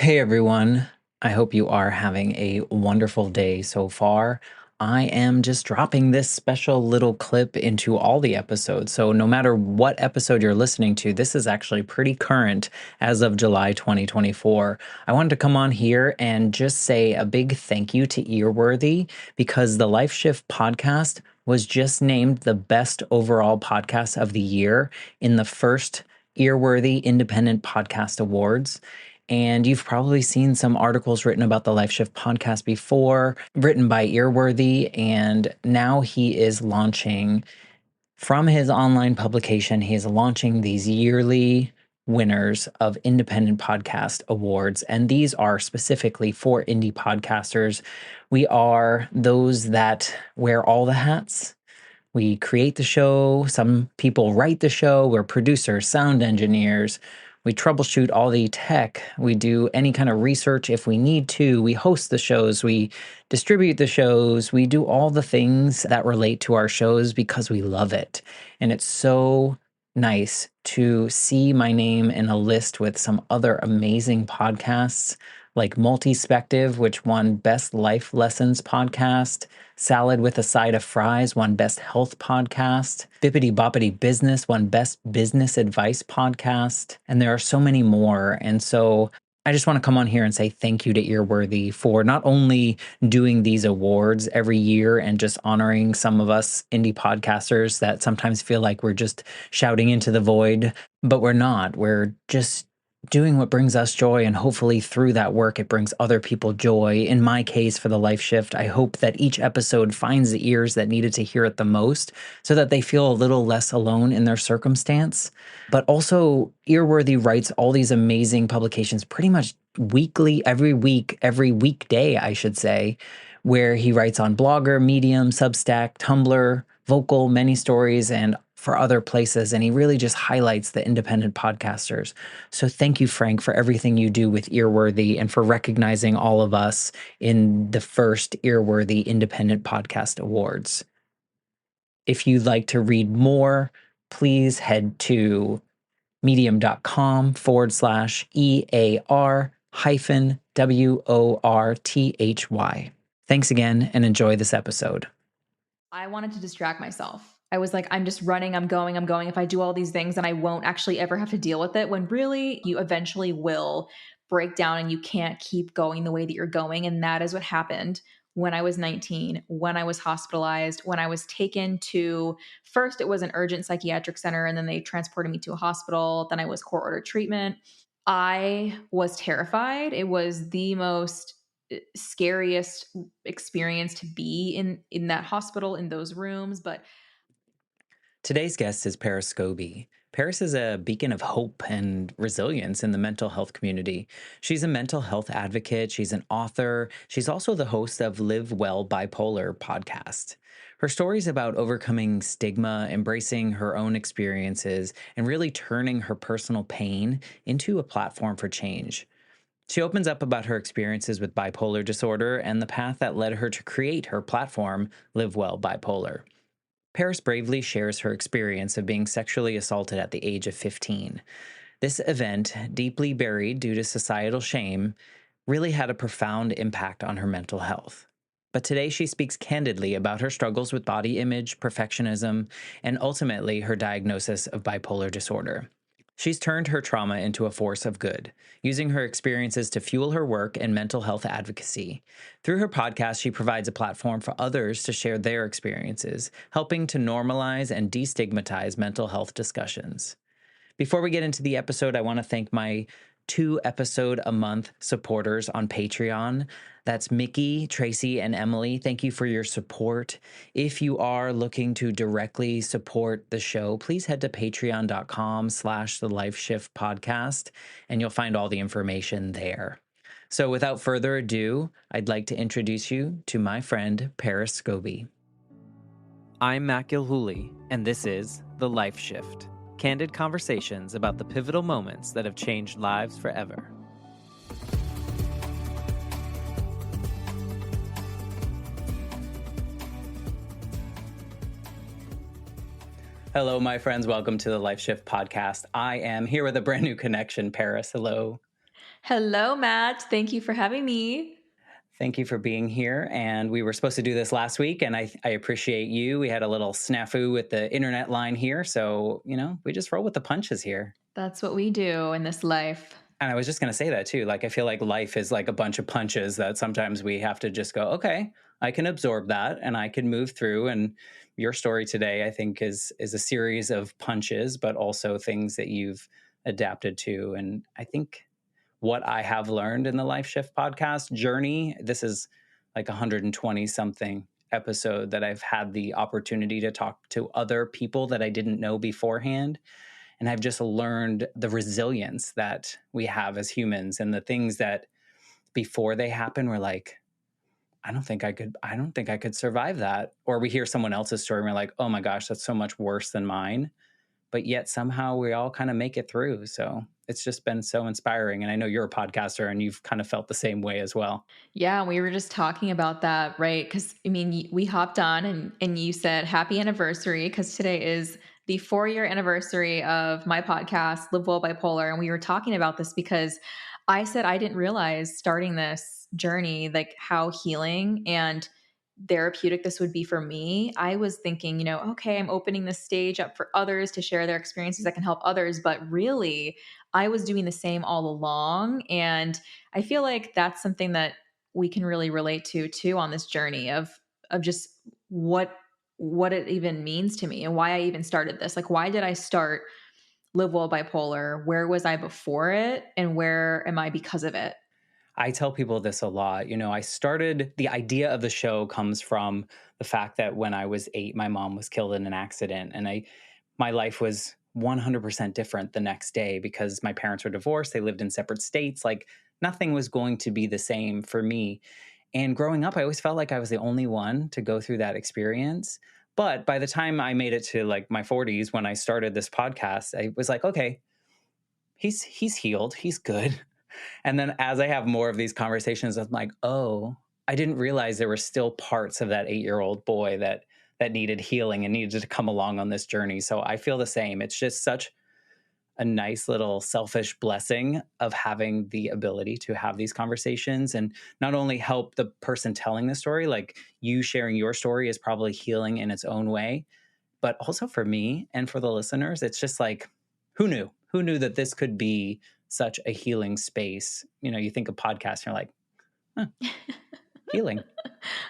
Hey everyone, I hope you are having a wonderful day so far. I am just dropping this special little clip into all the episodes. So, no matter what episode you're listening to, this is actually pretty current as of July 2024. I wanted to come on here and just say a big thank you to Earworthy because the Life Shift podcast was just named the best overall podcast of the year in the first Earworthy Independent Podcast Awards. And you've probably seen some articles written about the Life Shift podcast before, written by Earworthy. And now he is launching from his online publication, he is launching these yearly winners of independent podcast awards. And these are specifically for indie podcasters. We are those that wear all the hats. We create the show. Some people write the show. We're producers, sound engineers. We troubleshoot all the tech. We do any kind of research if we need to. We host the shows. We distribute the shows. We do all the things that relate to our shows because we love it. And it's so nice to see my name in a list with some other amazing podcasts like Multispective, which won Best Life Lessons Podcast. Salad with a Side of Fries won Best Health Podcast. Bippity Boppity Business won Best Business Advice Podcast. And there are so many more. And so I just want to come on here and say thank you to Earworthy for not only doing these awards every year and just honoring some of us indie podcasters that sometimes feel like we're just shouting into the void, but we're not. We're just doing what brings us joy, and hopefully through that work it brings other people joy. In my case, for the Life Shift, I hope that each episode finds the ears that needed to hear it the most so that they feel a little less alone in their circumstance. But also, Earworthy writes all these amazing publications pretty much weekly, every week, every weekday, I should say, where he writes on Blogger, Medium, Substack, Tumblr, Vocal, Many Stories, and for other places. And he really just highlights the independent podcasters. So thank you, Frank, for everything you do with Earworthy and for recognizing all of us in the first Earworthy Independent Podcast Awards. If you'd like to read more, please head to medium.com/EAR hyphen WORTHY. Thanks again and enjoy this episode. I wanted to distract myself. I was like, I'm just running, I'm going. If I do all these things, then I won't actually ever have to deal with it, when really you eventually will break down and you can't keep going the way that you're going. And that is what happened when I was 19, when I was hospitalized, when I was taken to, first it was an urgent psychiatric center, and then they transported me to a hospital. Then I was court ordered treatment. I was terrified. It was the most scariest experience to be in that hospital, in those rooms. But Today's guest is Paris Scobie. Paris is a beacon of hope and resilience in the mental health community. She's a mental health advocate, she's an author, she's also the host of Well Bipolar podcast. Her stories about overcoming stigma, embracing her own experiences, and really turning her personal pain into a platform for change. She opens up about her experiences with bipolar disorder and the path that led her to create her platform, Well Bipolar. Paris bravely shares her experience of being sexually assaulted at the age of 15. This event, deeply buried due to societal shame, really had a profound impact on her mental health. But today she speaks candidly about her struggles with body image, perfectionism, and ultimately her diagnosis of bipolar disorder. She's turned her trauma into a force of good, using her experiences to fuel her work in mental health advocacy. Through her podcast, she provides a platform for others to share their experiences, helping to normalize and destigmatize mental health discussions. Before we get into the episode, I want to thank my 2-episode-a-month supporters on Patreon. That's Mickey, Tracy, and Emily. Thank you for your support. If you are looking to directly support the show, please head to patreon.com/the Life Shift podcast, and you'll find all the information there. So without further ado, I'd like to introduce you to my friend, Paris Scobie. I'm Matt Gilhooly, and this is The Life Shift. Candid conversations about the pivotal moments that have changed lives forever. Hello, my friends. Welcome to the Life Shift podcast. I am here with a brand new connection, Paris. Hello. Hello, Matt. Thank you for having me. Thank you for being here. And we were supposed to do this last week, and I appreciate you. We had a little snafu with the internet line here. So, we just roll with the punches here. That's what we do in this life. And I was just going to say that too. Like, I feel like life is like a bunch of punches that sometimes we have to just go, okay, I can absorb that and I can move through. And your story today, I think, is a series of punches, but also things that you've adapted to. And I think what I have learned in the Life Shift podcast journey, this is like 120 something episode that I've had the opportunity to talk to other people that I didn't know beforehand. And I've just learned the resilience that we have as humans and the things that before they happen, we're like, I don't think I could survive that. Or we hear someone else's story and we're like, oh my gosh, that's so much worse than mine. But yet somehow we all kind of make it through. So it's just been so inspiring. And I know you're a podcaster and you've kind of felt the same way as well. Yeah, we were just talking about that, right? Because I mean, we hopped on and you said happy anniversary because today is the 4-year anniversary of my podcast, Live Well Bipolar. And we were talking about this because I said I didn't realize starting this journey, like how healing and therapeutic this would be for me. I was thinking, okay, I'm opening this stage up for others to share their experiences that can help others. But really, I was doing the same all along. And I feel like that's something that we can really relate to too on this journey of just what it even means to me and why I even started this. Like, why did I start Live Well Bipolar? Where was I before it? And where am I because of it? I tell people this a lot. I started the idea of the show comes from the fact that when I was 8, my mom was killed in an accident. And my life was 100% different the next day because my parents were divorced. They lived in separate states. Like nothing was going to be the same for me. And growing up, I always felt like I was the only one to go through that experience. But by the time I made it to like my 40s, when I started this podcast, I was like, okay, he's healed. He's good. And then as I have more of these conversations, I'm like, oh, I didn't realize there were still parts of that 8-year-old boy that needed healing and needed to come along on this journey. So I feel the same. It's just such a nice little selfish blessing of having the ability to have these conversations and not only help the person telling the story, like you sharing your story is probably healing in its own way, but also for me and for the listeners, it's just like, who knew? Who knew that this could be such a healing space? You think of podcasts and you're like, huh, healing.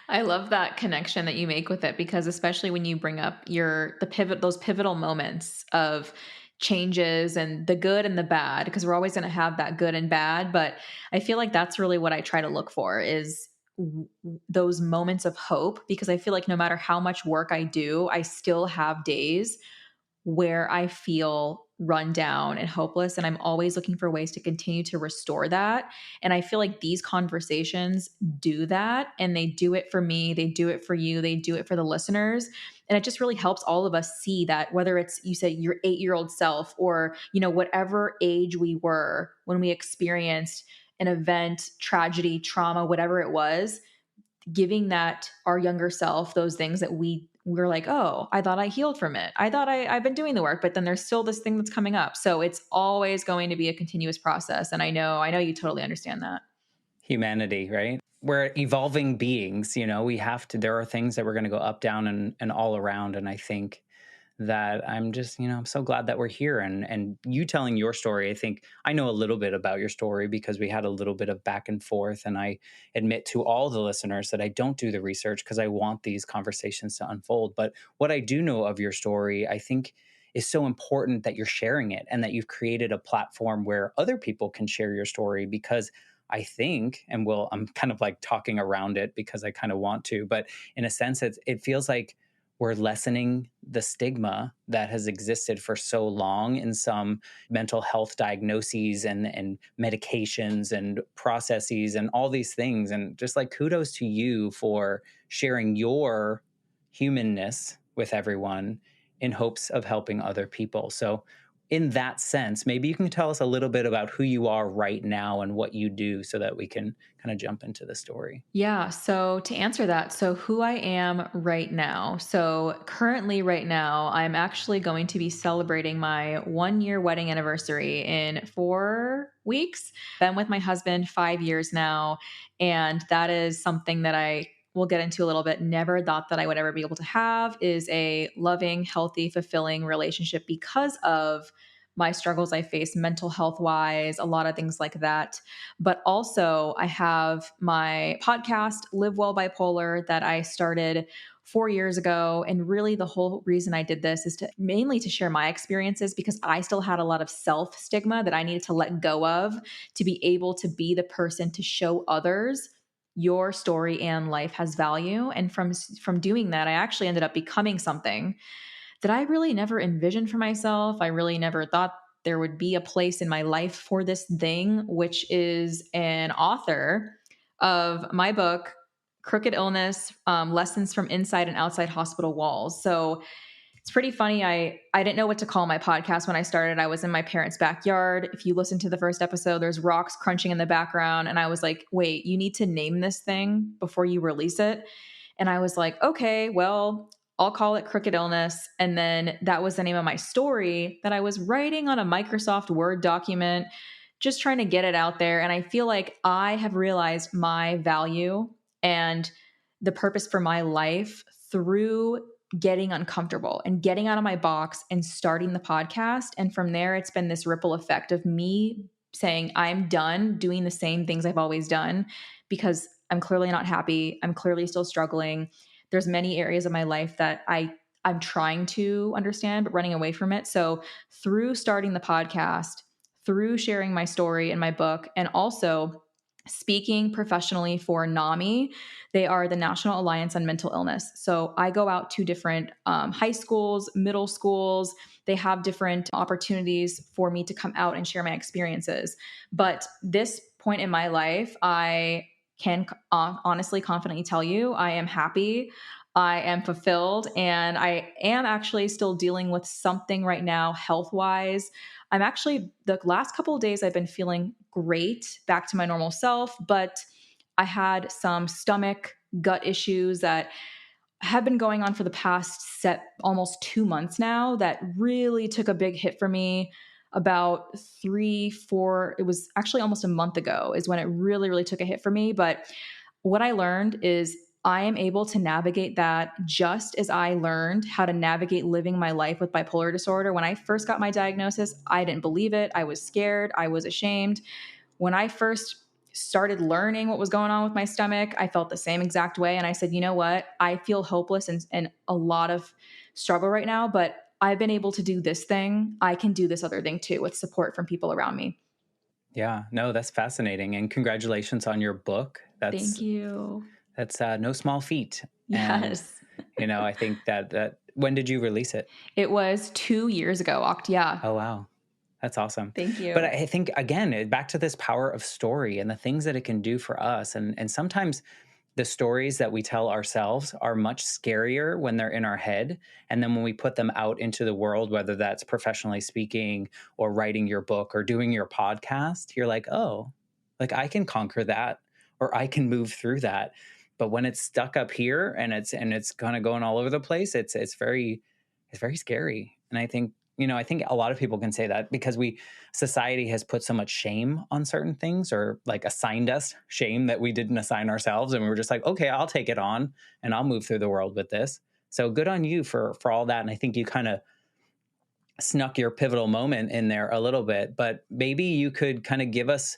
I love that connection that you make with it because especially when you bring up those pivotal moments of changes and the good and the bad because we're always going to have that good and bad, but I feel like that's really what I try to look for is those moments of hope because I feel like no matter how much work I do, I still have days where I feel run down and hopeless. And I'm always looking for ways to continue to restore that. And I feel like these conversations do that. And they do it for me, they do it for you, they do it for the listeners. And it just really helps all of us see that whether it's, you said, your 8-year-old self or, whatever age we were when we experienced an event, tragedy, trauma, whatever it was, giving that our younger self those things that we're like, oh, I thought I healed from it, I thought I've been doing the work, but then there's still this thing that's coming up. So it's always going to be a continuous process, and I know you totally understand that. Humanity, right? We're evolving beings, we have to, there are things that we're going to go up, down, and all around. And I think that I'm just, I'm so glad that we're here. And you telling your story, I think I know a little bit about your story because we had a little bit of back and forth. And I admit to all the listeners that I don't do the research because I want these conversations to unfold. But what I do know of your story, I think is so important that you're sharing it and that you've created a platform where other people can share your story because I think, and I'm kind of like talking around it because I kind of want to, but in a sense, it feels like we're lessening the stigma that has existed for so long in some mental health diagnoses and medications and processes and all these things. And just like kudos to you for sharing your humanness with everyone in hopes of helping other people. So in that sense, maybe you can tell us a little bit about who you are right now and what you do so that we can kind of jump into the story. Yeah. So to answer that, so who I am right now. So currently, right now, I'm actually going to be celebrating my 1 year wedding anniversary in 4 weeks. Been with my husband 5 years now. And that is something that I will get into a little bit. Never thought that I would ever be able to have is a loving, healthy, fulfilling relationship because of my struggles I face mental health wise, a lot of things like that. But also, I have my podcast, Live Well Bipolar, that I started 4 years ago. And really, the whole reason I did this is to mainly to share my experiences because I still had a lot of self stigma that I needed to let go of to be able to be the person to show others your story and life has value. And from doing that, I actually ended up becoming something that I really never envisioned for myself. I really never thought there would be a place in my life for this thing, which is an author of my book, Crooked Illness, Lessons from Inside and Outside Hospital Walls. So it's pretty funny. I didn't know what to call my podcast when I started. I was in my parents' backyard. If you listen to the first episode, there's rocks crunching in the background. And I was like, wait, you need to name this thing before you release it. And I was like, okay, well, I'll call it Crooked Illness. And then that was the name of my story that I was writing on a Microsoft Word document, just trying to get it out there. And I feel like I have realized my value and the purpose for my life through getting uncomfortable and getting out of my box and starting the podcast. And from there, it's been this ripple effect of me saying, I'm done doing the same things I've always done because I'm clearly not happy. I'm clearly still struggling. There's many areas of my life that I'm trying to understand, but running away from it. So through starting the podcast, through sharing my story in my book, and also speaking professionally for NAMI. They are the National Alliance on Mental Illness. So I go out to different high schools, middle schools. They have different opportunities for me to come out and share my experiences. But this point in my life, I can honestly, confidently tell you, I am happy. I am fulfilled, and I am actually still dealing with something right now, health wise. I'm actually, the last couple of days, I've been feeling great, back to my normal self, but I had some stomach gut issues that have been going on for the past almost 2 months now that really took a big hit for me about 3, 4, it was actually almost a month ago is when it really, really took a hit for me. But what I learned is I am able to navigate that just as I learned how to navigate living my life with bipolar disorder. When I first got my diagnosis, I didn't believe it. I was scared. I was ashamed. When I first started learning what was going on with my stomach, I felt the same exact way. And I said, you know what? I feel hopeless and a lot of struggle right now, but I've been able to do this thing. I can do this other thing too with support from people around me. Yeah, no, that's fascinating, and congratulations on your book. Thank you. That's no small feat, and Yes. I think that when did you release it? It was 2 years ago. Yeah. Oh wow, that's awesome. Thank But you. I think again, back to this power of story and the things that it can do for us, and sometimes the stories that we tell ourselves are much scarier when they're in our head. And then when we put them out into the world, whether that's professionally speaking or writing your book or doing your podcast, you're like, oh, like I can conquer that or I can move through that. But when it's stuck up here and it's kind of going all over the place, it's very scary. And I think a lot of people can say that because society has put so much shame on certain things or like assigned us shame that we didn't assign ourselves. And we were just like, okay, I'll take it on and I'll move through the world with this. So good on you for all that. And I think you kind of snuck your pivotal moment in there a little bit, but maybe you could kind of give us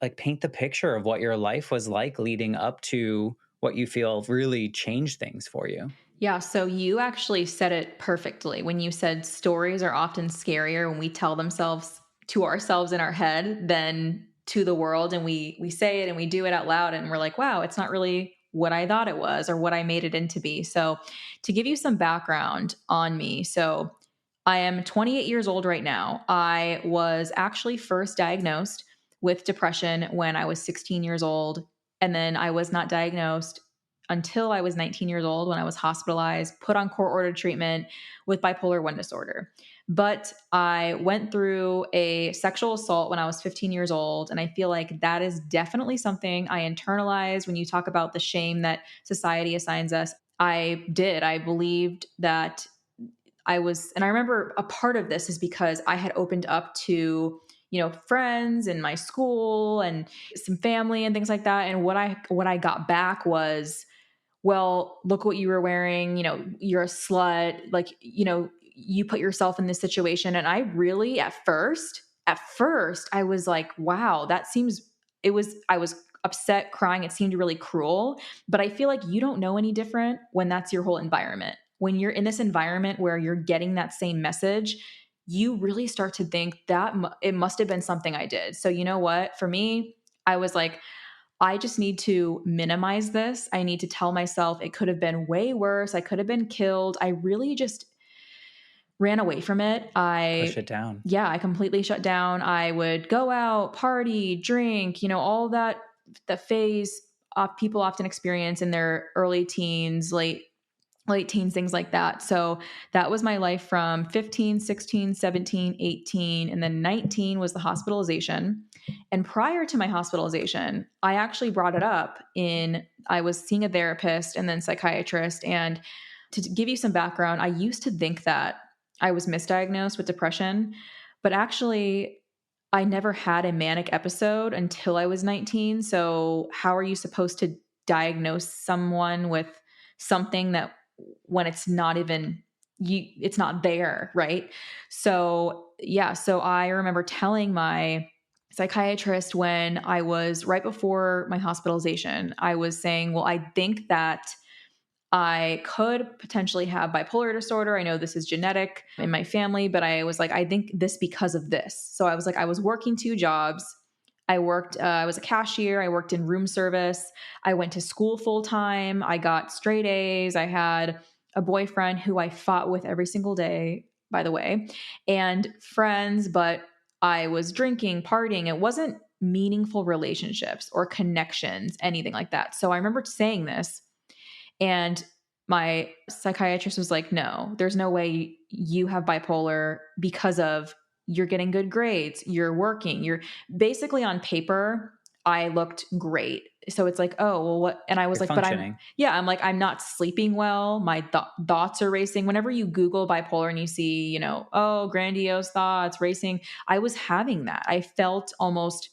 like paint the picture of what your life was like leading up to what you feel really changed things for you. Yeah, so you actually said it perfectly when you said stories are often scarier when we tell themselves to ourselves in our head than to the world, and we say it and we do it out loud and we're like, wow, it's not really what I thought it was or what I made it into be. So, to give you some background on me, so I am 28 years old right now. I was actually first diagnosed with depression when I was 16 years old, and then I was not diagnosed until I was 19 years old when I was hospitalized, put on court ordered treatment with bipolar 1 disorder. But I went through a sexual assault when I was 15 years old. And I feel like that is definitely something I internalized when you talk about the shame that society assigns us. I did. I believed that and I remember a part of this is because I had opened up to, friends in my school and some family and things like that. And what I got back was, well, look what you were wearing, you're a slut, like, you put yourself in this situation. And I really, at first, I was like, wow, I was upset, crying. It seemed really cruel. But I feel like you don't know any different when that's your whole environment. When you're in this environment where you're getting that same message, you really start to think that it must have been something I did. So, you know what? For me, I was like, I just need to minimize this. I need to tell myself it could have been way worse. I could have been killed. I really just ran away from it. Push it down. Yeah, I completely shut down. I would go out, party, drink, all that, the phase people often experience in their early teens, late teens, things like that. So that was my life from 15, 16, 17, 18, and then 19 was the hospitalization. And prior to my hospitalization, I actually brought it up I was seeing a therapist and then psychiatrist. And to give you some background, I used to think that I was misdiagnosed with depression, but actually I never had a manic episode until I was 19. So how are you supposed to diagnose someone with something that when it's not even it's not there, right? So yeah, so I remember telling my psychiatrist when I was right before my hospitalization, I was saying, well, I think that I could potentially have bipolar disorder. I know this is genetic in my family, but I was like, I think this because of this. So I was like, I was working 2 jobs. I was a cashier. I worked in room service. I went to school full time. I got straight A's. I had a boyfriend who I fought with every single day, by the way, and friends, but I was drinking, partying. It wasn't meaningful relationships or connections, anything like that. So I remember saying this, and my psychiatrist was like, no, there's no way you have bipolar because of you're getting good grades, you're working, you're basically on paper. I looked great. So it's like, oh, well, what? And I was You're like, functioning. I'm like, I'm not sleeping well. My thoughts are racing. Whenever you Google bipolar and you see, oh, grandiose thoughts racing, I was having that. I felt almost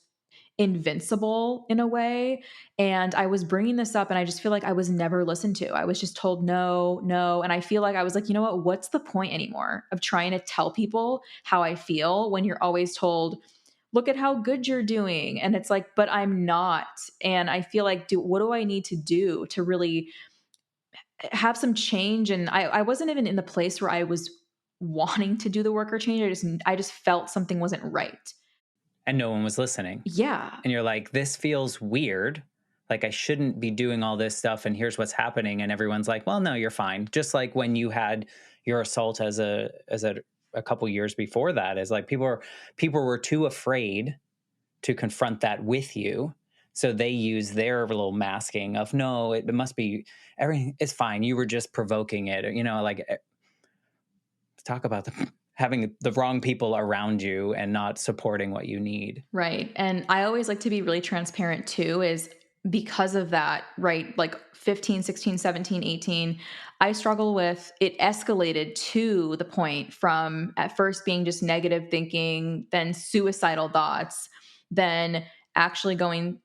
invincible in a way. And I was bringing this up and I just feel like I was never listened to. I was just told no, no. And I feel like I was like, you know what? What's the point anymore of trying to tell people how I feel when you're always told, look at how good you're doing? And it's like, but I'm not. And I feel like, what do I need to do to really have some change? And I wasn't even in the place where I was wanting to do the work or change. I just felt something wasn't right. And no one was listening. Yeah. And you're like, this feels weird. Like I shouldn't be doing all this stuff. And here's what's happening. And everyone's like, well, no, you're fine. Just like when you had your assault a couple years before that, is like people were too afraid to confront that with you. So they use their little masking of, no, it must be everything is fine. You were just provoking it. Like talk about having the wrong people around you and not supporting what you need. Right. And I always like to be really transparent too, is because of that, right? Like 15, 16, 17, 18, I struggle with it escalated to the point from at first being just negative thinking, then suicidal thoughts, then actually going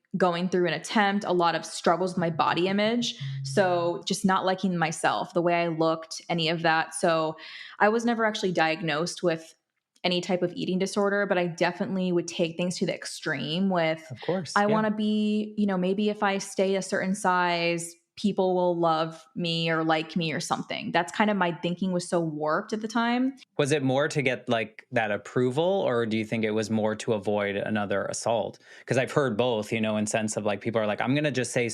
through an attempt, a lot of struggles with my body image. So just not liking myself, the way I looked, any of that. So I was never actually diagnosed with any type of eating disorder, but I definitely would take things to the extreme with, Of course. I Yeah. want to be, maybe if I stay a certain size, people will love me or like me or something. That's kind of my thinking was so warped at the time. Was it more to get like that approval, or do you think it was more to avoid another assault? Because I've heard both, in sense of like people are like, I'm going to just say,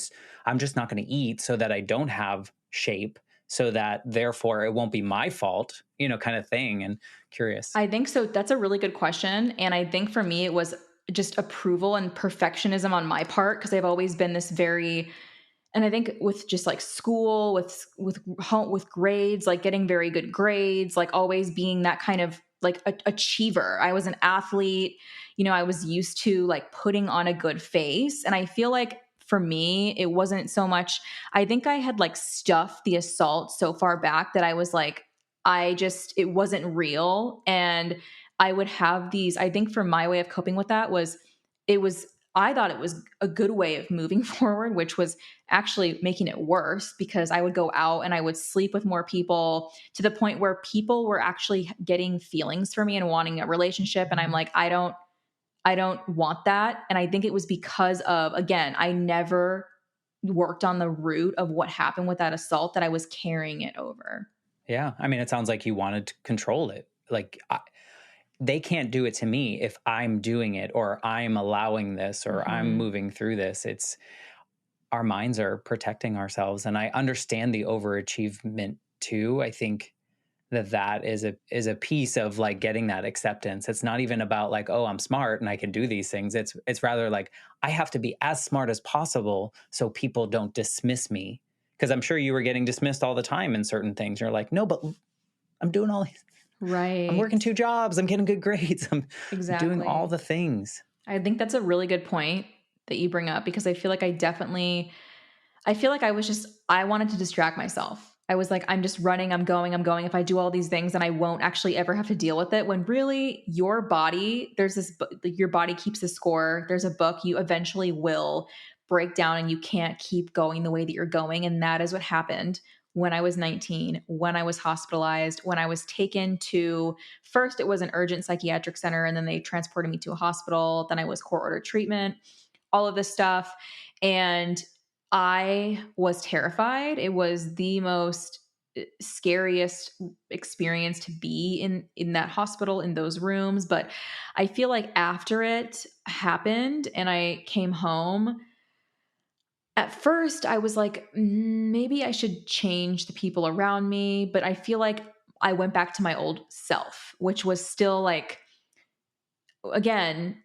I'm just not going to eat so that I don't have shape, so that therefore it won't be my fault, kind of thing. And curious. I think so. That's a really good question. And I think for me, it was just approval and perfectionism on my part, because I've always been this very And I think with just like school, with home, with grades, like getting very good grades, like always being that kind of like achiever. I was an athlete, I was used to like putting on a good face. And I feel like for me, it wasn't so much, I think I had like stuffed the assault so far back that I was like, it wasn't real. And I would have these, I think for my way of coping with that was, it was, I thought it was a good way of moving forward, which was actually making it worse because I would go out and I would sleep with more people to the point where people were actually getting feelings for me and wanting a relationship. And I'm like, I don't want that. And I think it was because of, again, I never worked on the root of what happened with that assault, that I was carrying it over. Yeah. I mean, it sounds like you wanted to control it. Like, they can't do it to me if I'm doing it or I'm allowing this or I'm Mhm. moving through this. It's our minds are protecting ourselves. And I understand the overachievement too. I think that is a piece of like getting that acceptance. It's not even about like, oh, I'm smart and I can do these things. It's rather like I have to be as smart as possible so people don't dismiss me. Because I'm sure you were getting dismissed all the time in certain things. You're like, no, but I'm doing all I'm Right. working 2 jobs, I'm getting good grades, I'm doing all Exactly. the things. I think that's a really good point that you bring up because I feel like I feel like I wanted to distract myself. I was like, I'm just running, I'm going, I'm going. If I do all these things, then I won't actually ever have to deal with it. When really, your body, like, your body keeps a score. There's a book, you eventually will break down and you can't keep going the way that you're going. And that is what happened when I was 19, when I was hospitalized, when I was taken to, first, it was an urgent psychiatric center, and then they transported me to a hospital. Then I was court ordered treatment, all of this stuff. And I was terrified. It was the most scariest experience to be in that hospital, in those rooms. But I feel like after it happened and I came home, at first I was like, maybe I should change the people around me. But I feel like I went back to my old self, which was still like, again,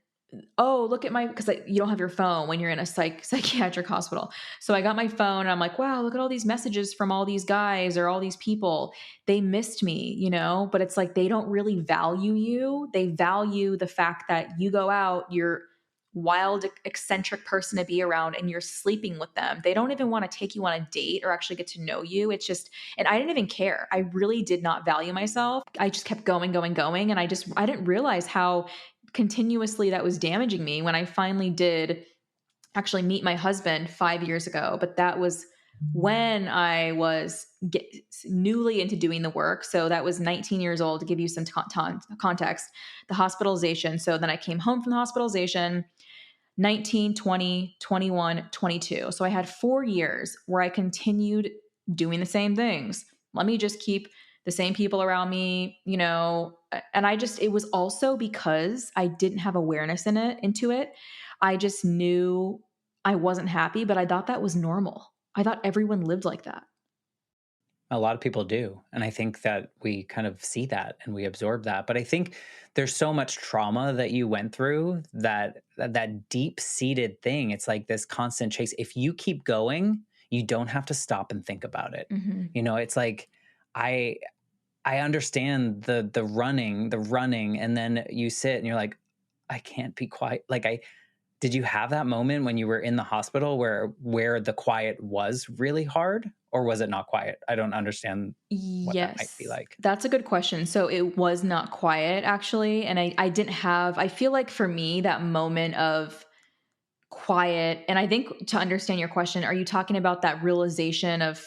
oh, look at my, because you don't have your phone when you're in a psychiatric hospital. So I got my phone and I'm like, wow, look at all these messages from all these guys or all these people. They missed me, but it's like they don't really value you. They value the fact that you go out, you're wild, eccentric person to be around, and you're sleeping with them. They don't even want to take you on a date or actually get to know you. It's just, and I didn't even care. I really did not value myself. I just kept going, going, going. And I didn't realize how continuously that was damaging me when I finally did actually meet my husband 5 years ago. But that was when I was newly into doing the work. So that was 19 years old, to give you some context, the hospitalization. So then I came home from the hospitalization, 19, 20, 21, 22. So I had 4 years where I continued doing the same things. Let me just keep the same people around me, and it was also because I didn't have awareness into it. I just knew I wasn't happy, but I thought that was normal. I thought everyone lived like that. A lot of people do, and I think that we kind of see that and we absorb that, but I think there's so much trauma that you went through that deep-seated thing, it's like this constant chase. If you keep going, you don't have to stop and think about it. Hmm. It's like I I understand the running, and then you sit and you're like, "I can't be quiet." Like, I did you have that moment when you were in the hospital where the quiet was really hard, or was it not quiet? I don't understand what that might be Yes, like. that's a good question. So it was not quiet, actually. And I didn't have, I feel like for me, that moment of quiet, and I think to understand your question, are you talking about that realization of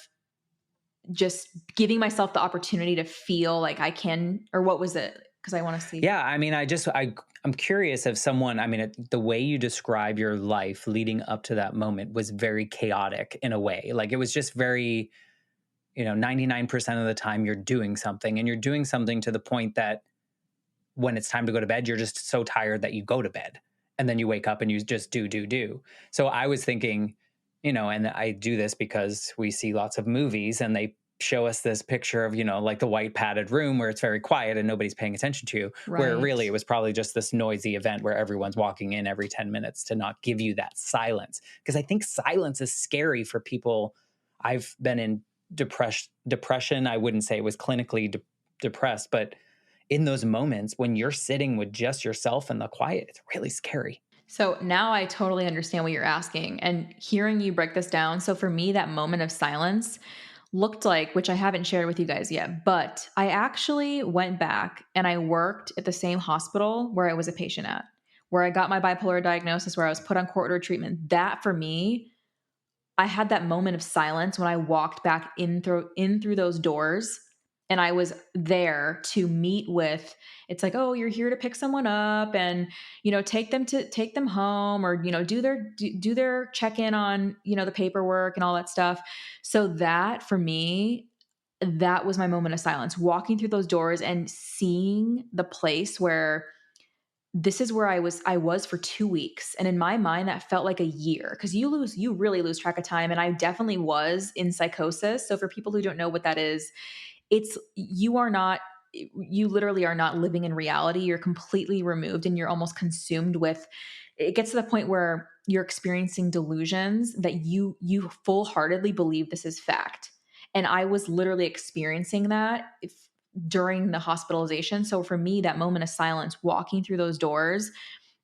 just giving myself the opportunity to feel like I can, or what was it? Because I want to see. Yeah, I mean, I'm curious if someone, I mean, the way you describe your life leading up to that moment was very chaotic in a way. Like it was just very, 99% of the time you're doing something, and you're doing something to the point that when it's time to go to bed, you're just so tired that you go to bed. And then you wake up and you just do, do, do. So I was thinking, and I do this because we see lots of movies and they show us this picture of, like the white padded room where it's very quiet and nobody's paying attention to you, where Right. really it was probably just this noisy event where everyone's walking in every 10 minutes to not give you that silence. Because I think silence is scary for people. I've been in depression. I wouldn't say it was clinically depressed, but in those moments when you're sitting with just yourself in the quiet, it's really scary. So now I totally understand what you're asking and hearing you break this down. So for me, that moment of silence looked like, which I haven't shared with you guys yet, but I actually went back and I worked at the same hospital where I was a patient at, where I got my bipolar diagnosis, where I was put on court order treatment. That for me, I had that moment of silence when I walked back in through those doors, and I was there to meet with, it's like, "Oh, you're here to pick someone up and, take them home, or, do their check-in on, the paperwork and all that stuff." So that for me, that was my moment of silence, walking through those doors and seeing the place where this is where I was for 2 weeks, and in my mind, that felt like a year, because you really lose track of time, and I definitely was in psychosis. So for people who don't know what that is, it's you literally are not living in reality. You're completely removed and you're almost consumed with, it gets to the point where you're experiencing delusions that you full-heartedly believe this is fact. And I was literally experiencing that during the hospitalization. So for me, that moment of silence, walking through those doors,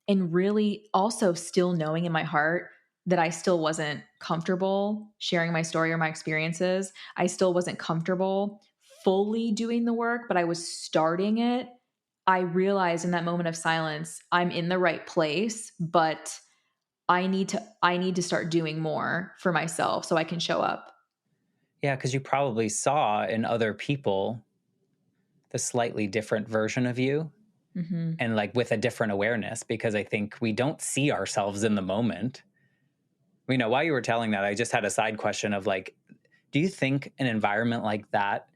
and really also still knowing in my heart that I still wasn't comfortable sharing my story or my experiences. I still wasn't comfortable fully doing the work, but I was starting it. I realized in that moment of silence, I'm in the right place, but I need to start doing more for myself so I can show up. Yeah, because you probably saw in other people the slightly different version of you, Mhm. and like with a different awareness, because I think we don't see ourselves in the moment. While you were telling that, I just had a side question of like, do you think an environment like that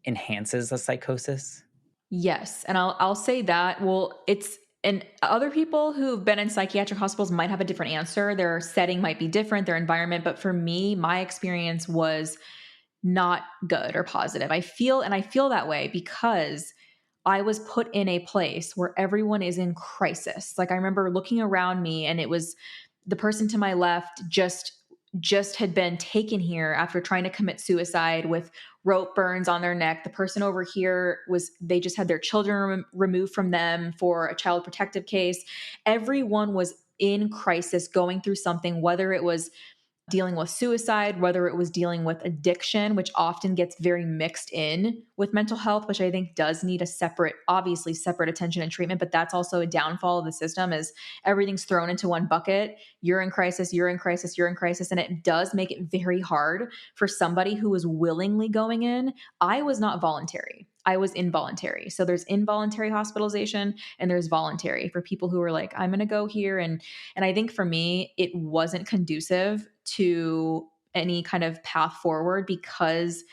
enhances a psychosis? Yes, and I'll say that. Well, it's, and other people who've been in psychiatric hospitals might have a different answer. Their setting might be different, their environment, but for me, my experience was not good or positive. I feel that way because I was put in a place where everyone is in crisis. Like I remember looking around me, and it was the person to my left just had been taken here after trying to commit suicide with rope burns on their neck. The person over here was, they just had their children removed from them for a child protective case. Everyone was in crisis, going through something, whether it was dealing with suicide, whether it was dealing with addiction, which often gets very mixed in with mental health, which I think does need a separate, obviously separate attention and treatment. But that's also a downfall of the system, is everything's thrown into one bucket. You're in crisis, you're in crisis, you're in crisis. And it does make it very hard for somebody who was willingly going in. I was not voluntary. I was involuntary. So there's involuntary hospitalization and there's voluntary for people who are like, I'm going to go here. And I think for me, it wasn't conducive to any kind of path forward because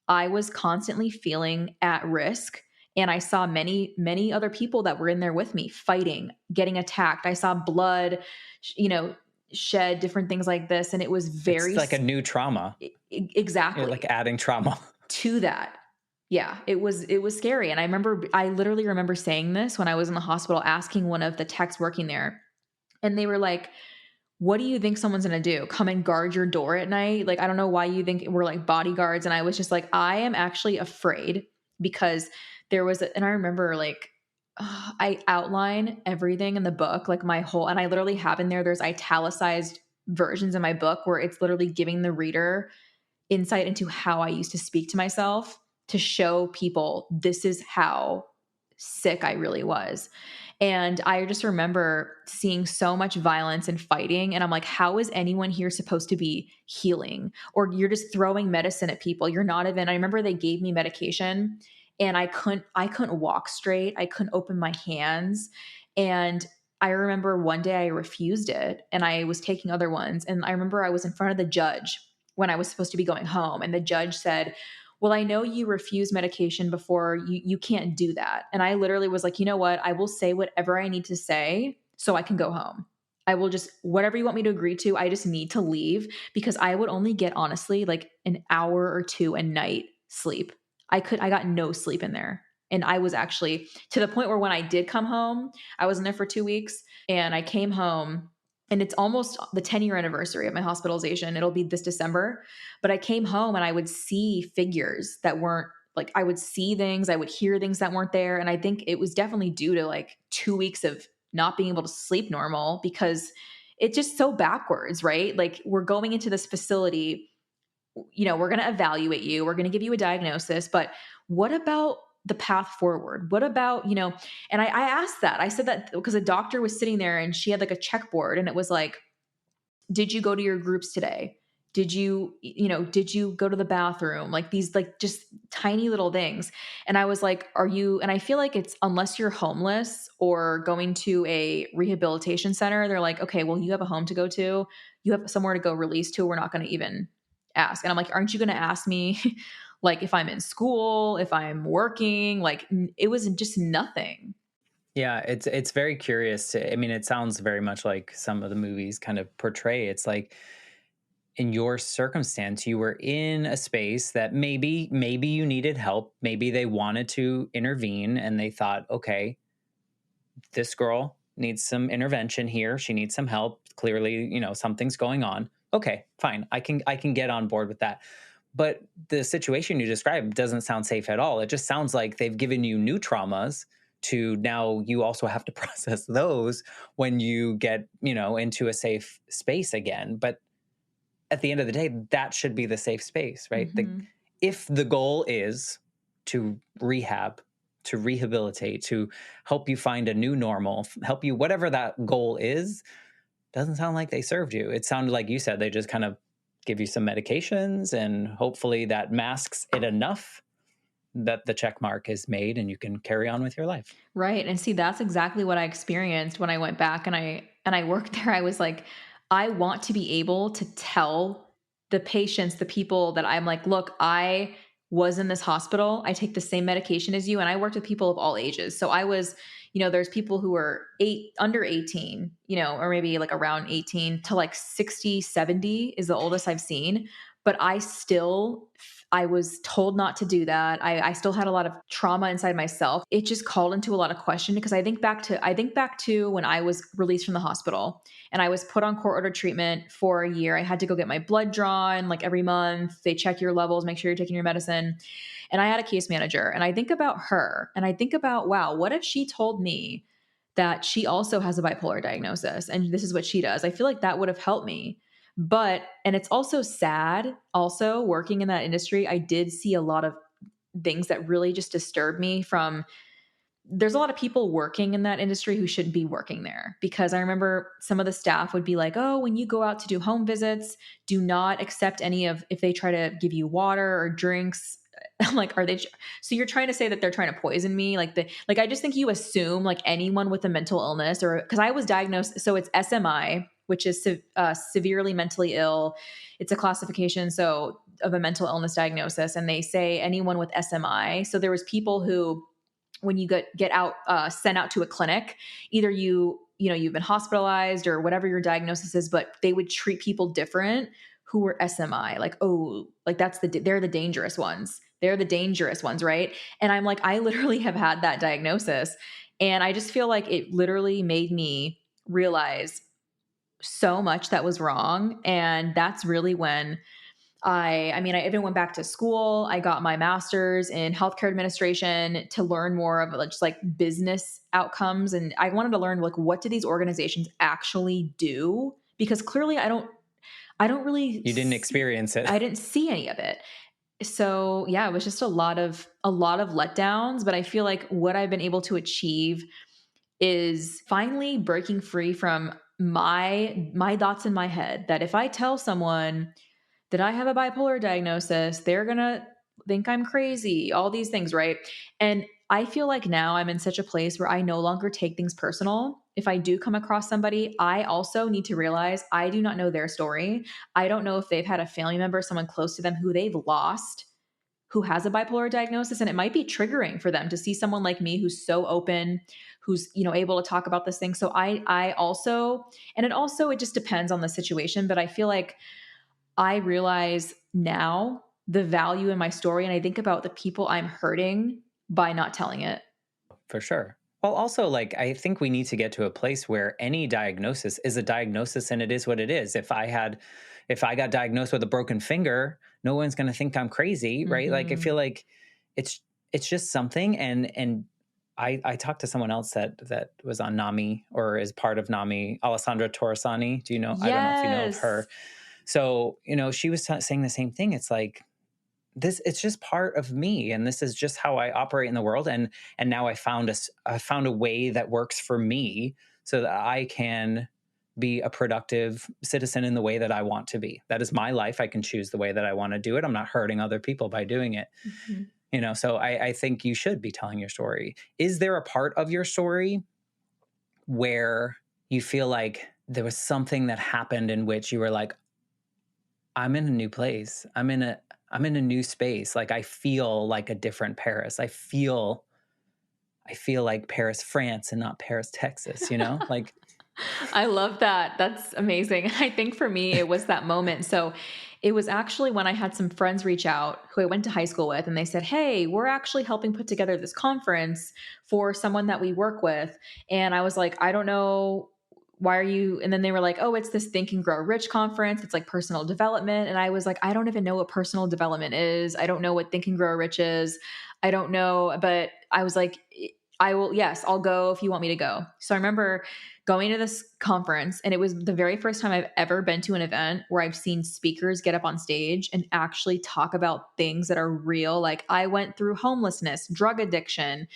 I was constantly feeling at risk. And I saw many, many other people that were in there with me fighting, getting attacked. I saw blood, shed, different things like this. And it was It's very, like a new trauma. You're like exactly adding trauma. to that. Yeah, it was scary. And I literally remember saying this when I was in the hospital, asking one of the techs working there. And they were like, what do you think someone's going to do? Come and guard your door at night? Like, I don't know why you think we're like bodyguards. And I was just like, I am actually afraid because and I remember like, I outline everything in the book, like my whole, and I literally have in there's italicized versions in my book where it's literally giving the reader insight into how I used to speak to myself to show people this is how sick I really was. And I just remember seeing so much violence and fighting. And I'm like, how is anyone here supposed to be healing? Or you're just throwing medicine at people. You're not even, I remember they gave me medication and I couldn't walk straight. I couldn't open my hands. And I remember one day I refused it and I was taking other ones. And I remember I was in front of the judge when I was supposed to be going home. And the judge said, well, I know you refused medication before. You can't do that. And I literally was like, you know what? I will say whatever I need to say so I can go home. I will just, whatever you want me to agree to, I just need to leave because I would only get honestly like an hour or two a night sleep. I got no sleep in there. And I was actually to the point where when I did come home, I was in there for 2 weeks and I came home and it's almost the 10-year anniversary of my hospitalization. It'll be this December. But I came home and I would see figures that weren't like, I would see things, I would hear things that weren't there. And I think it was definitely due to like 2 weeks of not being able to sleep normal because it's just so backwards, right? Like we're going into this facility, we're going to evaluate you, we're going to give you a diagnosis, but what about the path forward? What about, and I asked that. I said that because a doctor was sitting there and she had like a checkboard and it was like, did you go to your groups today? Did you go to the bathroom? Like these, like just tiny little things. And I was like, and I feel like it's unless you're homeless or going to a rehabilitation center, they're like, okay, well, you have a home to go to, you have somewhere to go release to. We're not going to even ask. And I'm like, aren't you going to ask me like if I'm in school, if I'm working? Like it was just nothing. Yeah, it's very curious. I mean, it sounds very much like some of the movies kind of portray. It's like in your circumstance, you were in a space that maybe you needed help. Maybe they wanted to intervene and they thought, okay, this girl needs some intervention here. She needs some help. Clearly, something's going on. Okay, fine. I can get on board with that. But the situation you described doesn't sound safe at all. It just sounds like they've given you new traumas to now you also have to process those when you get, into a safe space again. But at the end of the day, that should be the safe space, right? Mhm. If the goal is to rehab, to rehabilitate, to help you find a new normal, help you, whatever that goal is, doesn't sound like they served you. It sounded like you said they just kind of give you some medications and hopefully that masks it enough that the check mark is made and you can carry on with your life. Right. And see, that's exactly what I experienced when I went back and I worked there. I was like, I want to be able to tell the patients, the people that I'm like, look, I was in this hospital. I take the same medication as you. And I worked with people of all ages. So I was, there's people who are under 18, or maybe like around 18 to like 60, 70 is the oldest I've seen. But I was told not to do that. I still had a lot of trauma inside myself. It just called into a lot of question because I think back to when I was released from the hospital and I was put on court order treatment for a year. I had to go get my blood drawn like every month. They check your levels, make sure you're taking your medicine. And I had a case manager and I think about her and I think about, wow, what if she told me that she also has a bipolar diagnosis and this is what she does? I feel like that would have helped me. And it's also sad, also working in that industry, I did see a lot of things that really just disturbed me there's a lot of people working in that industry who shouldn't be working there because I remember some of the staff would be like, oh, when you go out to do home visits, do not accept if they try to give you water or drinks. I'm like, so you're trying to say that they're trying to poison me? I just think you assume like anyone with a mental illness or because I was diagnosed. So it's SMI, which is severely mentally ill. It's a classification. So of a mental illness diagnosis. And they say anyone with SMI. So there was people who, when you get out sent out to a clinic, either you've been hospitalized or whatever your diagnosis is, but they would treat people different who were SMI, like, oh, like they're the dangerous ones, right? And I'm like, I literally have had that diagnosis and I just feel like it literally made me realize so much that was wrong. And that's really when I even went back to school. I got my master's in healthcare administration to learn more of just like business outcomes. And I wanted to learn like, what do these organizations actually do? Because clearly You didn't experience it. I didn't see any of it. So yeah, it was just a lot of letdowns, but I feel like what I've been able to achieve is finally breaking free from my thoughts in my head that if I tell someone that I have a bipolar diagnosis, they're going to think I'm crazy, all these things, right? And I feel like now I'm in such a place where I no longer take things personal. If I do come across somebody, I also need to realize I do not know their story. I don't know if they've had a family member, someone close to them who they've lost, who has a bipolar diagnosis. And it might be triggering for them to see someone like me who's so open, who's, able to talk about this thing. So I also, and it just depends on the situation, but I feel like I realize now the value in my story, and I think about the people I'm hurting by not telling it. For sure. Well, also, like, I think we need to get to a place where any diagnosis is a diagnosis and it is what it is. If I got diagnosed with a broken finger, no one's going to think I'm crazy, right? Like, I Mhm. feel like it's, it's just something. And I talked to someone else that was on NAMI or is part of NAMI, Alessandra Torresani. Do you know? I don't know if you know of Yes. her. So, she was saying the same thing. It's like, it's just part of me, and this is just how I operate in the world, and now I found a way that works for me so that I can be a productive citizen in the way that I want to be. That is my life. I can choose the way that I want to do it. I'm not hurting other people by doing it. Mhm. So I think you should be telling your story. Is there a part of your story where you feel like there was something that happened in which you were like, I'm in a new place. I'm in a new space. Like, I feel like a different Paris. I feel like Paris, France and not Paris, Texas, Like, I love that. That's amazing. I think for me, it was that moment. So it was actually when I had some friends reach out who I went to high school with, and they said, "Hey, we're actually helping put together this conference for someone that we work with." And I was like, "I don't know. Why are you?" And then they were like, "Oh, it's this Think and Grow Rich conference. It's like personal development." And I was like, "I don't even know what personal development is. I don't know what Think and Grow Rich is. I don't know." But I was like, "I will, yes, I'll go if you want me to go." So I remember going to this conference, and it was the very first time I've ever been to an event where I've seen speakers get up on stage and actually talk about things that are real. Like, I went through homelessness, drug addiction,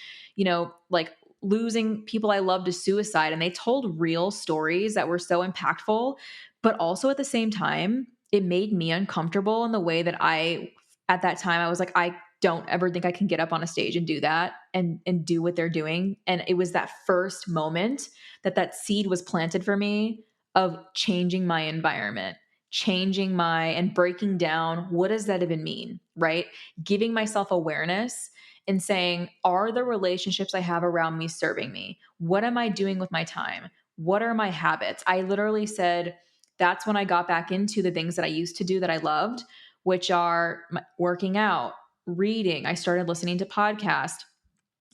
like losing people I love to suicide, and they told real stories that were so impactful. But also at the same time, it made me uncomfortable in the way that at that time, I was like, I don't ever think I can get up on a stage and do that and do what they're doing. And it was that first moment that seed was planted for me of changing my environment, changing my and breaking down, what does that even mean, right? Giving myself awareness and saying, are the relationships I have around me serving me? What am I doing with my time? What are my habits? I literally said, that's when I got back into the things that I used to do that I loved, which are working out, reading. I started listening to podcasts.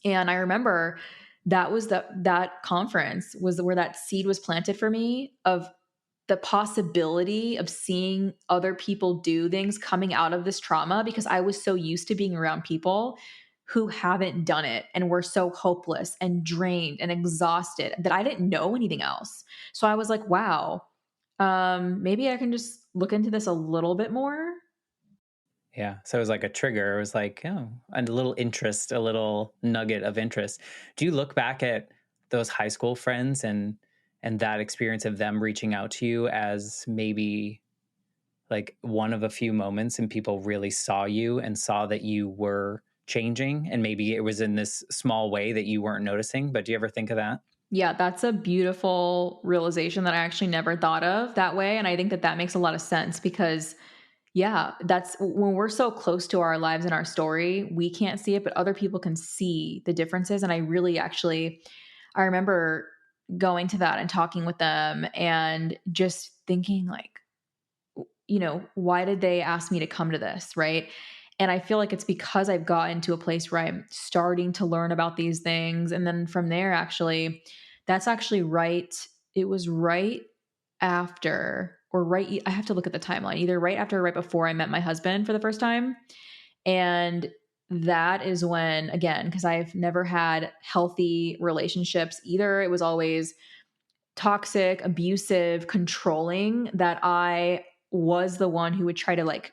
And I remember that conference was where that seed was planted for me of the possibility of seeing other people do things coming out of this trauma, because I was so used to being around people who haven't done it and were so hopeless and drained and exhausted that I didn't know anything else. So I was like, wow, maybe I can just look into this a little bit more. yeah. So it was like a trigger. It was like, oh, and a little interest, a little nugget of interest. Do you look back at those high school friends and that experience of them reaching out to you as maybe like one of a few moments and people really saw you and saw that you were changing, and maybe it was in this small way that you weren't noticing? But do you ever think of that? Yeah, that's a beautiful realization that I actually never thought of that way. And I think that makes a lot of sense because, yeah, that's when we're so close to our lives and our story, we can't see it, but other people can see the differences. And I really actually, I remember going to that and talking with them and just thinking, like, why did they ask me to come to this? Right. And I feel like it's because I've gotten to a place where I'm starting to learn about these things. And then from there, actually, that's actually right. It was right after, or right, I have to look at the timeline, either right after or right before I met my husband for the first time. And that is when, again, because I've never had healthy relationships either. It was always toxic, abusive, controlling, that I was the one who would try to like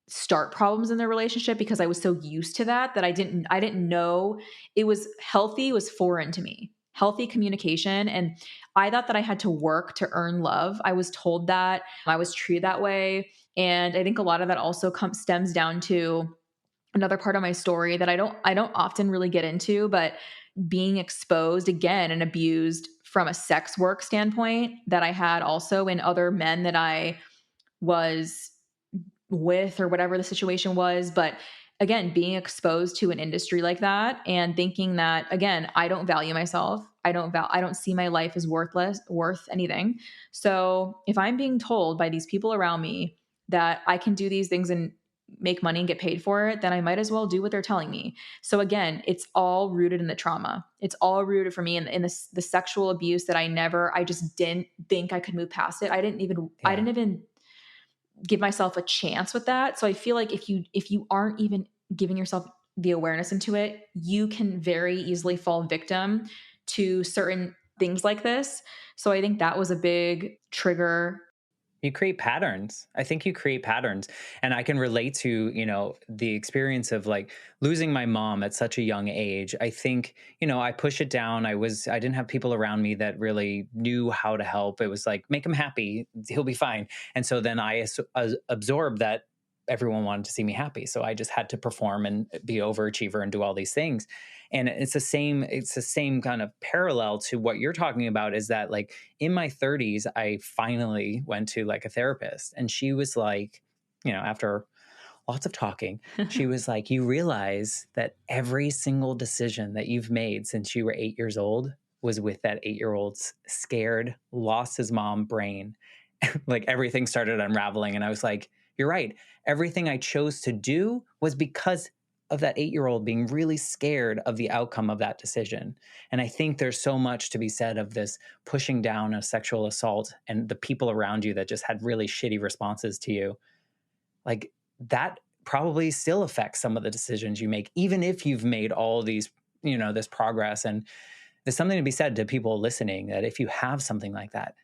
start problems in the relationship because I was so used to that I didn't know it was healthy, was foreign to me. Healthy communication, and I thought that I had to work to earn love. I was told that, I was treated that way, and I think a lot of that also stems down to another part of my story that I don't often really get into, but being exposed again and abused from a sex work standpoint that I had also in other men that I was with, or whatever the situation was. But again, being exposed to an industry like that and thinking that, again, I don't value myself. I don't see my life as worth anything. So if I'm being told by these people around me that I can do these things and make money and get paid for it, then I might as well do what they're telling me. So again, it's all rooted in the trauma. It's all rooted for me in the sexual abuse that I just didn't think I could move past it. I Yeah. didn't even give myself a chance with that. So I feel like if you aren't even giving yourself the awareness into it, you can very easily fall victim to certain things like this. So I think that was a big trigger. You create patterns. I think you create patterns. And I can relate to, the experience of like losing my mom at such a young age. I think, I push it down. I didn't have people around me that really knew how to help. It was like, make him happy. He'll be fine. And so then I absorbed that everyone wanted to see me happy. So I just had to perform and be overachiever and do all these things. And it's the same kind of parallel to what you're talking about, is that like in my 30s, I finally went to like a therapist, and she was like, after lots of talking, she was like, you realize that every single decision that you've made since you were 8 years old was with that 8 year old's scared, lost his mom brain. Like everything started unraveling. And I was like, you're right. Everything I chose to do was because of that 8 year old being really scared of the outcome of that decision. And I think there's so much to be said of this pushing down a sexual assault and the people around you that just had really shitty responses to you. Like that probably still affects some of the decisions you make, even if you've made all these, this progress. And there's something to be said to people listening that if you have something like that,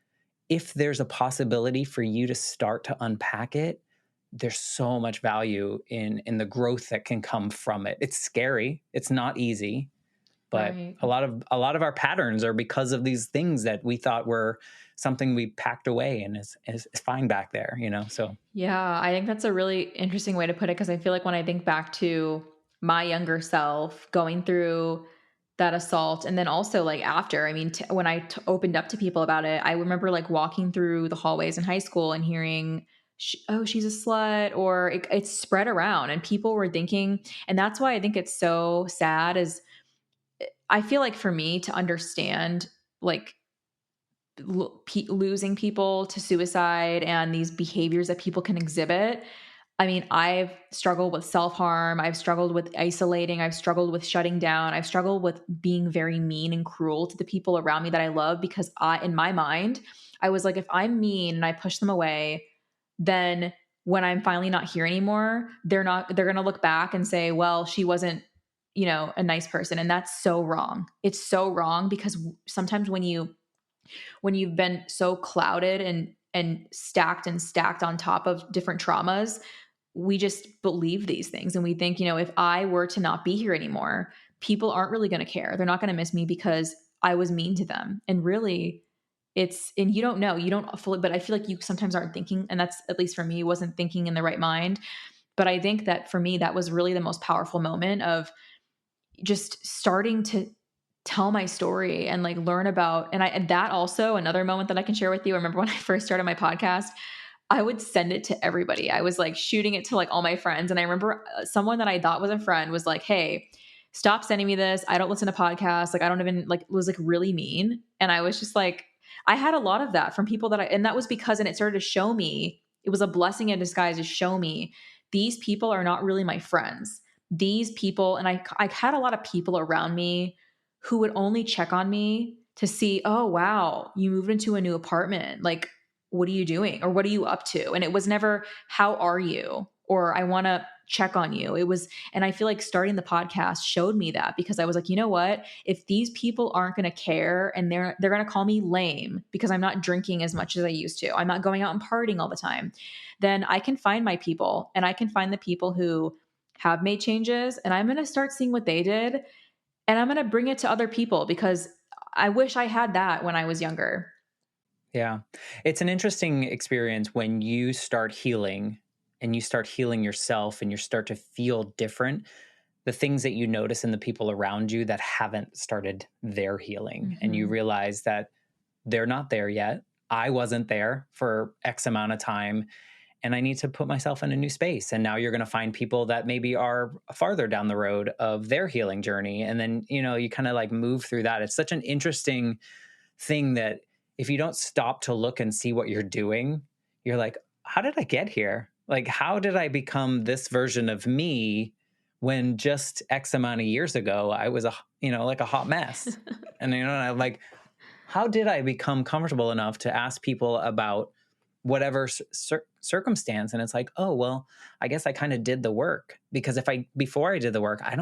if there's a possibility for you to start to unpack it, there's so much value in the growth that can come from it. It's scary. It's not easy, but Right. a lot of our patterns are because of these things that we thought were something we packed away and is fine back there, So Yeah, I think that's a really interesting way to put it, because I feel like when I think back to my younger self going through that assault, and then also like after, I mean, when I opened up to people about it, I remember like walking through the hallways in high school and hearing, oh, she's a slut, or it's spread around, and people were thinking, and that's why I think it's so sad. Is I feel like for me to understand, like losing people to suicide and these behaviors that people can exhibit. I mean, I've struggled with self harm. I've struggled with isolating. I've struggled with shutting down. I've struggled with being very mean and cruel to the people around me that I love, because in my mind, I was like, if I'm mean and I push them away, then when I'm finally not here anymore, they're going to look back and say, well, she wasn't, a nice person. And that's so wrong. It's so wrong, because sometimes when you've been so clouded and stacked on top of different traumas, we just believe these things, and we think, if I were to not be here anymore, people aren't really going to care. They're not going to miss me because I was mean to them. And really, and you don't know, you don't fully, but I feel like you sometimes aren't thinking, and that's, at least for me, wasn't thinking in the right mind. But I think that for me, that was really the most powerful moment of just starting to tell my story and like learn about, and that also another moment that I can share with you. I remember when I first started my podcast, I would send it to everybody. I was like shooting it to like all my friends. And I remember someone that I thought was a friend was like, hey, stop sending me this. I don't listen to podcasts. Like, I don't even like, was like really mean. And I was just like, I had a lot of that from people and that was because, and it started to show me, it was a blessing in disguise to show me these people are not really my friends. These people, and I had a lot of people around me who would only check on me to see, oh, wow, you moved into a new apartment. Like, what are you doing? Or what are you up to? And it was never, how are you? Or I want to check on you. It was, and I feel like starting the podcast showed me that, because I was like, you know what? If these people aren't going to care, and they're going to call me lame because I'm not drinking as much as I used to, I'm not going out and partying all the time, then I can find my people, and I can find the people who have made changes, and I'm going to start seeing what they did, and I'm going to bring it to other people, because I wish I had that when I was younger. yeah, it's an interesting experience when you start healing and you start healing yourself and you start to feel different. The things that you notice in the people around you that haven't started their healing, and you Mhm. realize that they're not there yet. I wasn't there for X amount of time, and I need to put myself in a new space. And now you're going to find people that maybe are farther down the road of their healing journey. And then, you kind of like move through that. It's such an interesting thing that if you don't stop to look and see what you're doing, you're like, how did I get here? Like, how did I become this version of me when just X amount of years ago I was like a hot mess? And I'm like, how did I become comfortable enough to ask people about whatever circumstance? And it's like, oh, well, I guess I kind of did the work, because before I did the work, I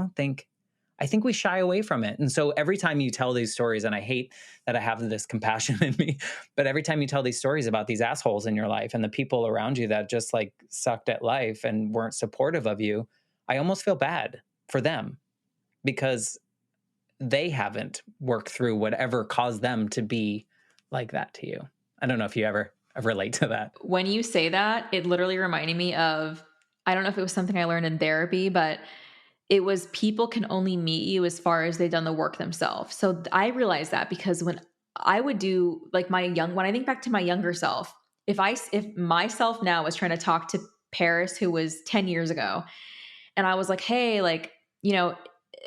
think we shy away from it. And so every time you tell these stories, and I hate that I have this compassion in me, but every time you tell these stories about these assholes in your life and the people around you that just like sucked at life and weren't supportive of you, I almost feel bad for them, because they haven't worked through whatever caused them to be like that to you. I don't know if you ever relate to that. When you say that, it literally reminded me of, I don't know if it was something I learned in therapy, but it was people can only meet you as far as they've done the work themselves. So I realized that because when I would do like when I think back to my younger self, if myself now was trying to talk to Paris, who was 10 years ago, and I was like, hey, like,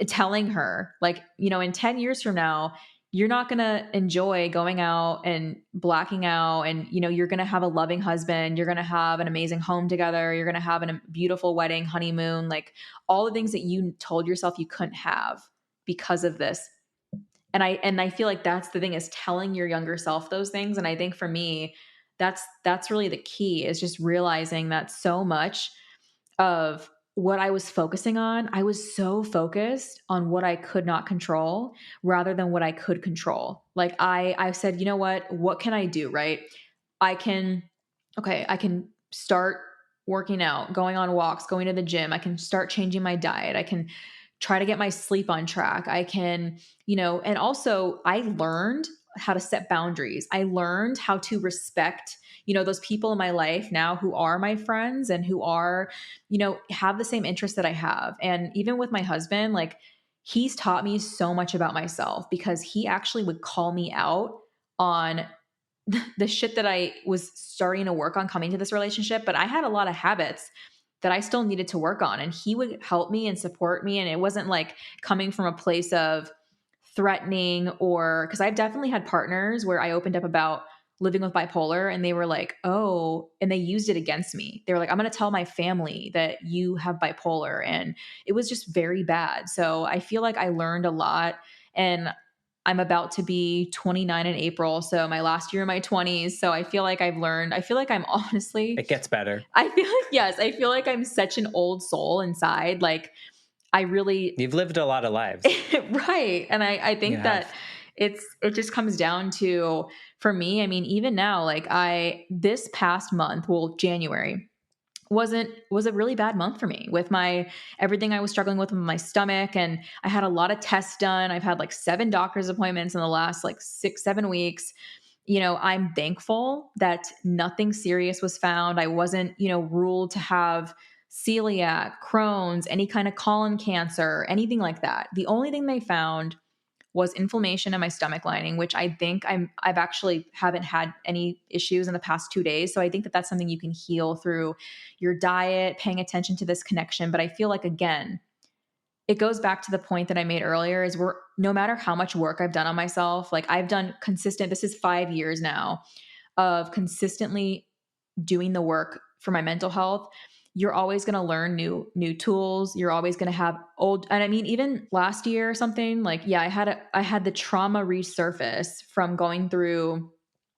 telling her, like, in 10 years from now, you're not going to enjoy going out and blacking out. And, you're going to have a loving husband. You're going to have an amazing home together. You're going to have a beautiful wedding, honeymoon, like all the things that you told yourself you couldn't have because of this. And I feel like that's the thing, is telling your younger self those things. And I think for me, that's really the key, is just realizing that so much of what I was focusing on, I was so focused on what I could not control rather than what I could control. Like I said, you know what can I do? Right. I can, okay, I can start working out, going on walks, going to the gym. I can start changing my diet. I can try to get my sleep on track. I can, and also I learned how to set boundaries. I learned how to respect, those people in my life now who are my friends and who are, have the same interests that I have. And even with my husband, like he's taught me so much about myself, because he actually would call me out on the shit that I was starting to work on coming to this relationship. But I had a lot of habits that I still needed to work on. And he would help me and support me. And it wasn't like coming from a place of threatening, or because I've definitely had partners where I opened up about living with bipolar and they were like, oh, and they used it against me. They were like, I'm going to tell my family that you have bipolar. And it was just very bad. So I feel like I learned a lot. And I'm about to be 29 in April. So my last year in my 20s. So I feel like I've learned, I feel like I'm honestly, It gets better. I feel like, yes, I feel like I'm such an old soul inside. Like I really, You've lived a lot of lives. right. And I You think that have. it just comes down to, for me, I mean, even now, like this past month, well, January was a really bad month for me with my everything I was struggling with my stomach. And I had a lot of tests done. I've had like 7 doctor's appointments in the last like 6-7 weeks. I'm thankful that nothing serious was found. I wasn't, ruled to have celiac, Crohn's, any kind of colon cancer, anything like that. The only thing they found was inflammation in my stomach lining, which I think I've actually haven't had any issues in the past 2 days. So I think that that's something you can heal through your diet, paying attention to this connection. But I feel like, again, it goes back to the point that I made earlier, is no matter how much work I've done on myself, like I've done consistent, this is 5 years now of consistently doing the work for my mental health. You're always going to learn new tools. You're always going to have old, and I mean, even last year or something, like, yeah, I had the trauma resurface from going through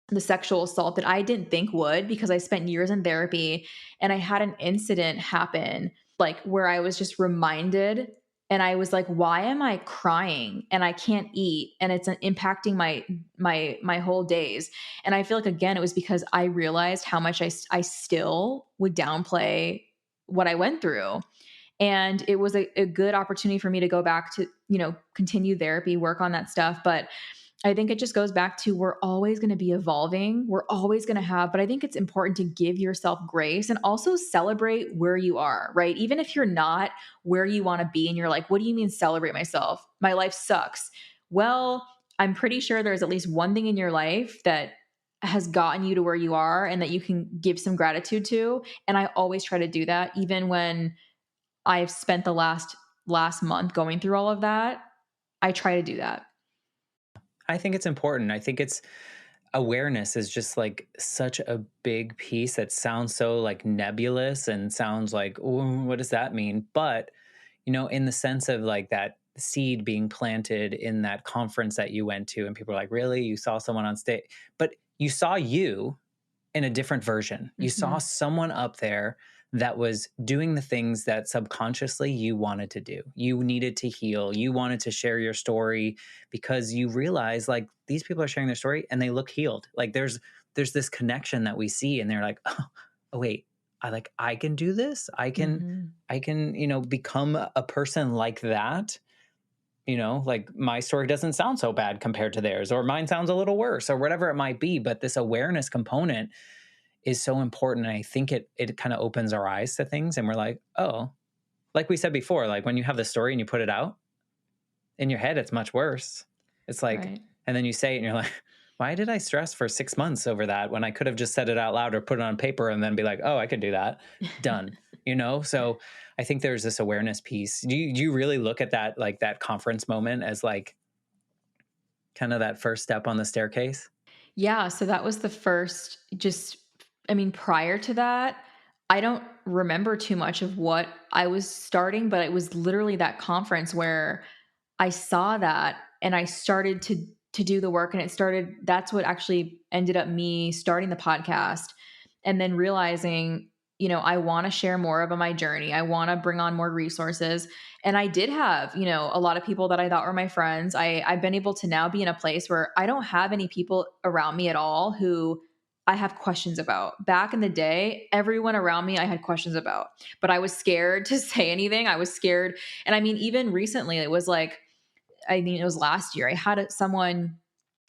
the sexual assault that I didn't think would, because I spent years in therapy, and I had an incident happen like where I was just reminded, and I was like, why am I crying and I can't eat, and it's impacting my whole days. And I feel like, again, it was because I realized how much I still would downplay what I went through. And it was a good opportunity for me to go back to, continue therapy, work on that stuff. But I think it just goes back to, we're always going to be evolving. We're always going to have, but I think it's important to give yourself grace and also celebrate where you are, right? Even if you're not where you want to be and you're like, what do you mean celebrate myself? My life sucks. Well, I'm pretty sure there's at least one thing in your life that has gotten you to where you are and that you can give some gratitude to. And I always try to do that, even when I've spent the last month going through all of that. I try to do that. I think it's important. awareness is just like such a big piece that sounds so like nebulous and sounds like, "Ooh, what does that mean?" But, in the sense of like that seed being planted in that conference that you went to, and people are like, really? You saw someone on stage, but you saw you in a different version. You saw Mhm. someone up there that was doing the things that subconsciously you wanted to do. You needed to heal. You wanted to share your story because you realize like these people are sharing their story and they look healed. Like there's this connection that we see and they're like, oh wait, I can do this. Mhm. I can, become a person like that. Like my story doesn't sound so bad compared to theirs, or mine sounds a little worse, or whatever it might be. But this awareness component is so important. And I think it kind of opens our eyes to things and we're like, oh, like we said before, like when you have the story and you put it out in your head, it's much worse. It's like, Right. and then you say it and you're like, why did I stress for 6 months over that when I could have just said it out loud or put it on paper and then be like, oh, I could do that. Done. So I think there's this awareness piece. Do you really look at that, like that conference moment as like kind of that first step on the staircase? Yeah, so that was the first just I mean, prior to that, I don't remember too much of what I was starting, but it was literally that conference where I saw that and I started to do the work, and that's what actually ended up me starting the podcast and then realizing, I want to share more of my journey. I want to bring on more resources. And I did have, a lot of people that I thought were my friends. I've been able to now be in a place where I don't have any people around me at all who I have questions about. Back in the day, everyone around me I had questions about, but I was scared to say anything. I was scared. And I mean, even recently, it was like, I mean, it was last year. I had someone,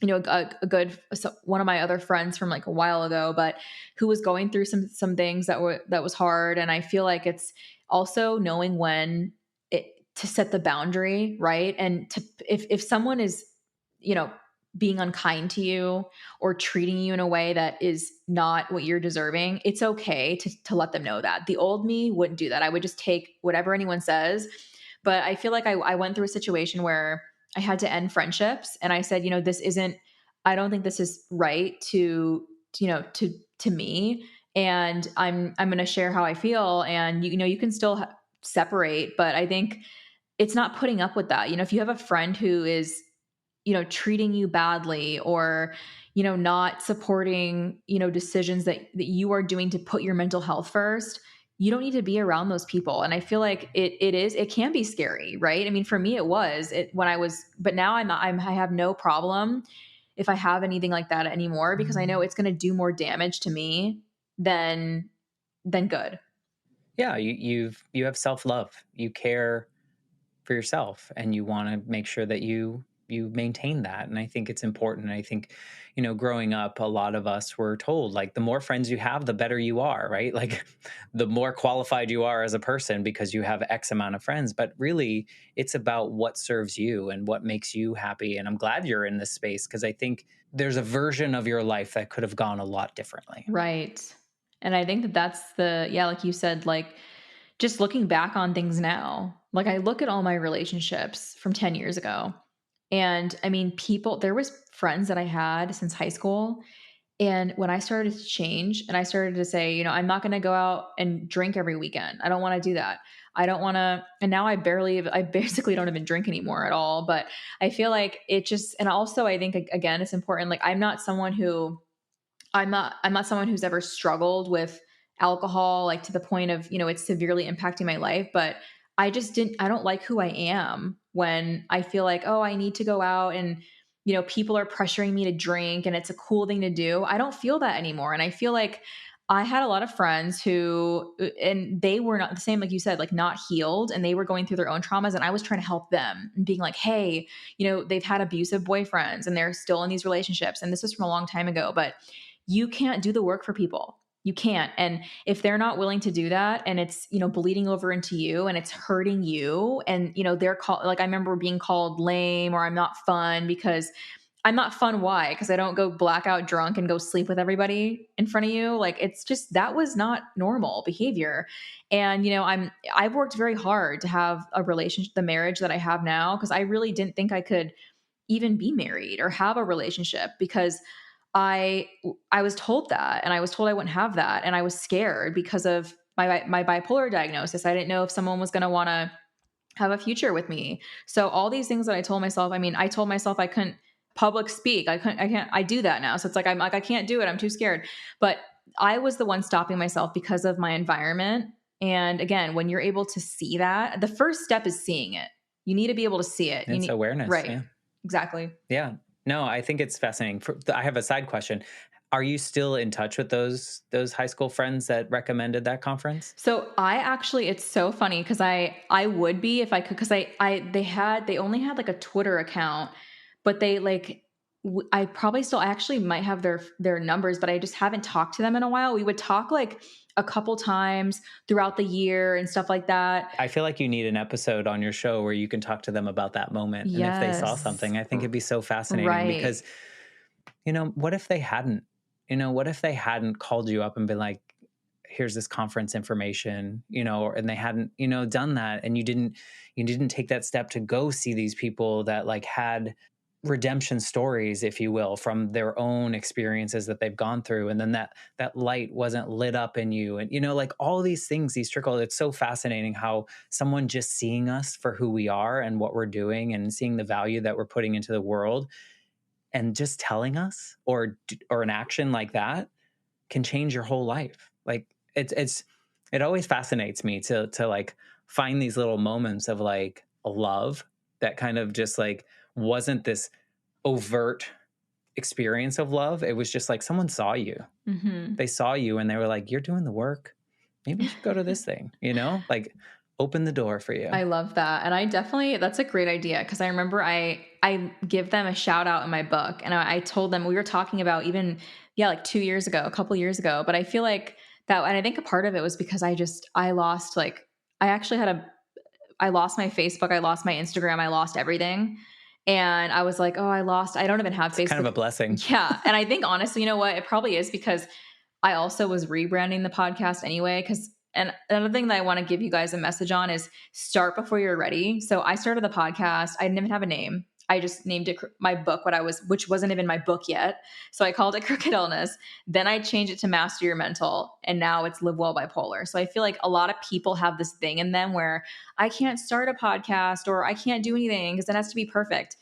a good one of my other friends from like a while ago, but who was going through some things that was hard. And I feel like it's also knowing when to set the boundary, right? And to if someone is, you know, being unkind to you or treating you in a way that is not what you're deserving, it's okay to let them know that. The old me wouldn't do that. I would just take whatever anyone says. But I feel like I went through a situation where I had to end friendships, and I said, this isn't, I don't think this is right to me. And I'm going to share how I feel. And, you can still separate, but I think it's not putting up with that. If you have a friend who is, treating you badly or, not supporting, decisions that you are doing to put your mental health first, you don't need to be around those people. And I feel like it can be scary, right? I mean, for me, it was when I was, but now I have no problem if I have anything like that anymore, because I know it's going to do more damage to me than good. Yeah, you have self-love. You care for yourself and you want to make sure that you maintain that. And I think it's important. I think, growing up, a lot of us were told like the more friends you have, the better you are, right? Like the more qualified you are as a person because you have X amount of friends. But really, it's about what serves you and what makes you happy. And I'm glad you're in this space because I think there's a version of your life that could have gone a lot differently. Right. And I think that's yeah, like you said, like just looking back on things now, like I look at all my relationships from 10 years ago. And I mean, there was friends that I had since high school. And when I started to change and I started to say, I'm not going to go out and drink every weekend. I don't want to do that. I don't want to. And now I basically don't even drink anymore at all. But I feel like it just, and also I think, again, it's important. Like I'm not someone who's ever struggled with alcohol, like to the point of, it's severely impacting my life, but I don't like who I am when I feel like, oh, I need to go out and, people are pressuring me to drink and it's a cool thing to do. I don't feel that anymore. And I feel like I had a lot of friends who, and they were not the same, like you said, like not healed, and they were going through their own traumas. And I was trying to help them and being like, hey, they've had abusive boyfriends and they're still in these relationships. And this was from a long time ago, but you can't do the work for people. You can't. And if they're not willing to do that and it's, bleeding over into you and it's hurting you and, they're called, like I remember being called lame or I'm not fun because I'm not fun. Why? Because I don't go blackout drunk and go sleep with everybody in front of you. Like it's just that was not normal behavior. And I've worked very hard to have a relationship, the marriage that I have now, because I really didn't think I could even be married or have a relationship because I I was told that, and I was told I wouldn't have that, and I was scared because of my bipolar diagnosis. I didn't know if someone was going to want to have a future with me. So all these things that I told myself, I mean, I told myself I couldn't public speak. I can't, I do that now. So it's like, I'm like, I can't do it. I'm too scared. But I was the one stopping myself because of my environment. And again, when you're able to see that, the first step is seeing it. You need to be able to see it. You It's need, awareness. right. Yeah. Exactly. Yeah. No, I think it's fascinating. I have a side question. Are you still in touch with those high school friends that recommended that conference? So I actually, it's so funny because I would be if I could, because they only had like a Twitter account, but they like I probably still, I actually might have their numbers, but I just haven't talked to them in a while. We would talk like a couple times throughout the year and stuff like that. I feel like you need an episode on your show where you can talk to them about that moment. And if they saw Yes. something, I think it'd be so fascinating Right. because, what if they hadn't? What if they hadn't called you up and been like, here's this conference information, and they hadn't, done that, and you didn't take that step to go see these people that like had redemption stories, if you will, from their own experiences that they've gone through, and then that light wasn't lit up in you, and like all these things, these trickle. It's so fascinating how someone just seeing us for who we are and what we're doing and seeing the value that we're putting into the world and just telling us, or an action like that can change your whole life. Like it always fascinates me to like find these little moments of like a love that kind of just like wasn't this overt experience of love. It was just like someone saw you. Hmm. They saw you and they were like, you're doing the work. Maybe you should go to this thing, like open the door for you. I love that. And I definitely, that's a great idea. Cause I remember I give them a shout out in my book, and I told them, we were talking about even, yeah, like 2 years ago, a couple years ago, but I feel like that, and I think a part of it was because I lost like, I actually I lost my Facebook, I lost my Instagram, I lost everything. And I was like, oh, I don't even have It's kind of Facebook. a blessing. Yeah. And I think honestly, you know what? It probably is because I also was rebranding the podcast anyway. And another thing that I want to give you guys a message on is start before you're ready. So I started the podcast. I didn't even have a name. I just named it my book, which wasn't even my book yet. So I called it Crooked Illness. Then I changed it to Master Your Mental. And now it's Live Well Bipolar. So I feel like a lot of people have this thing in them where I can't start a podcast or I can't do anything because it has to be perfect.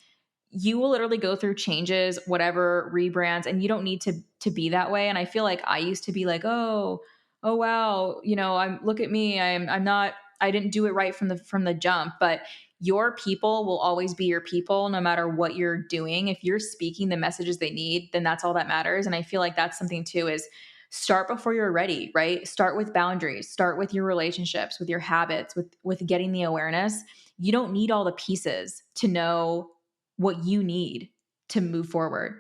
You will literally go through changes, whatever, rebrands, and you don't need to be that way. And I feel like I used to be like, oh wow, I'm look at me, I'm not, I didn't do it right from the jump. But your people will always be your people no matter what you're doing. If you're speaking the messages they need, then that's all that matters. And I feel like that's something too, is start before you're ready, right? Start with boundaries, start with your relationships, with your habits, with getting the awareness. You don't need all the pieces to know what you need to move forward.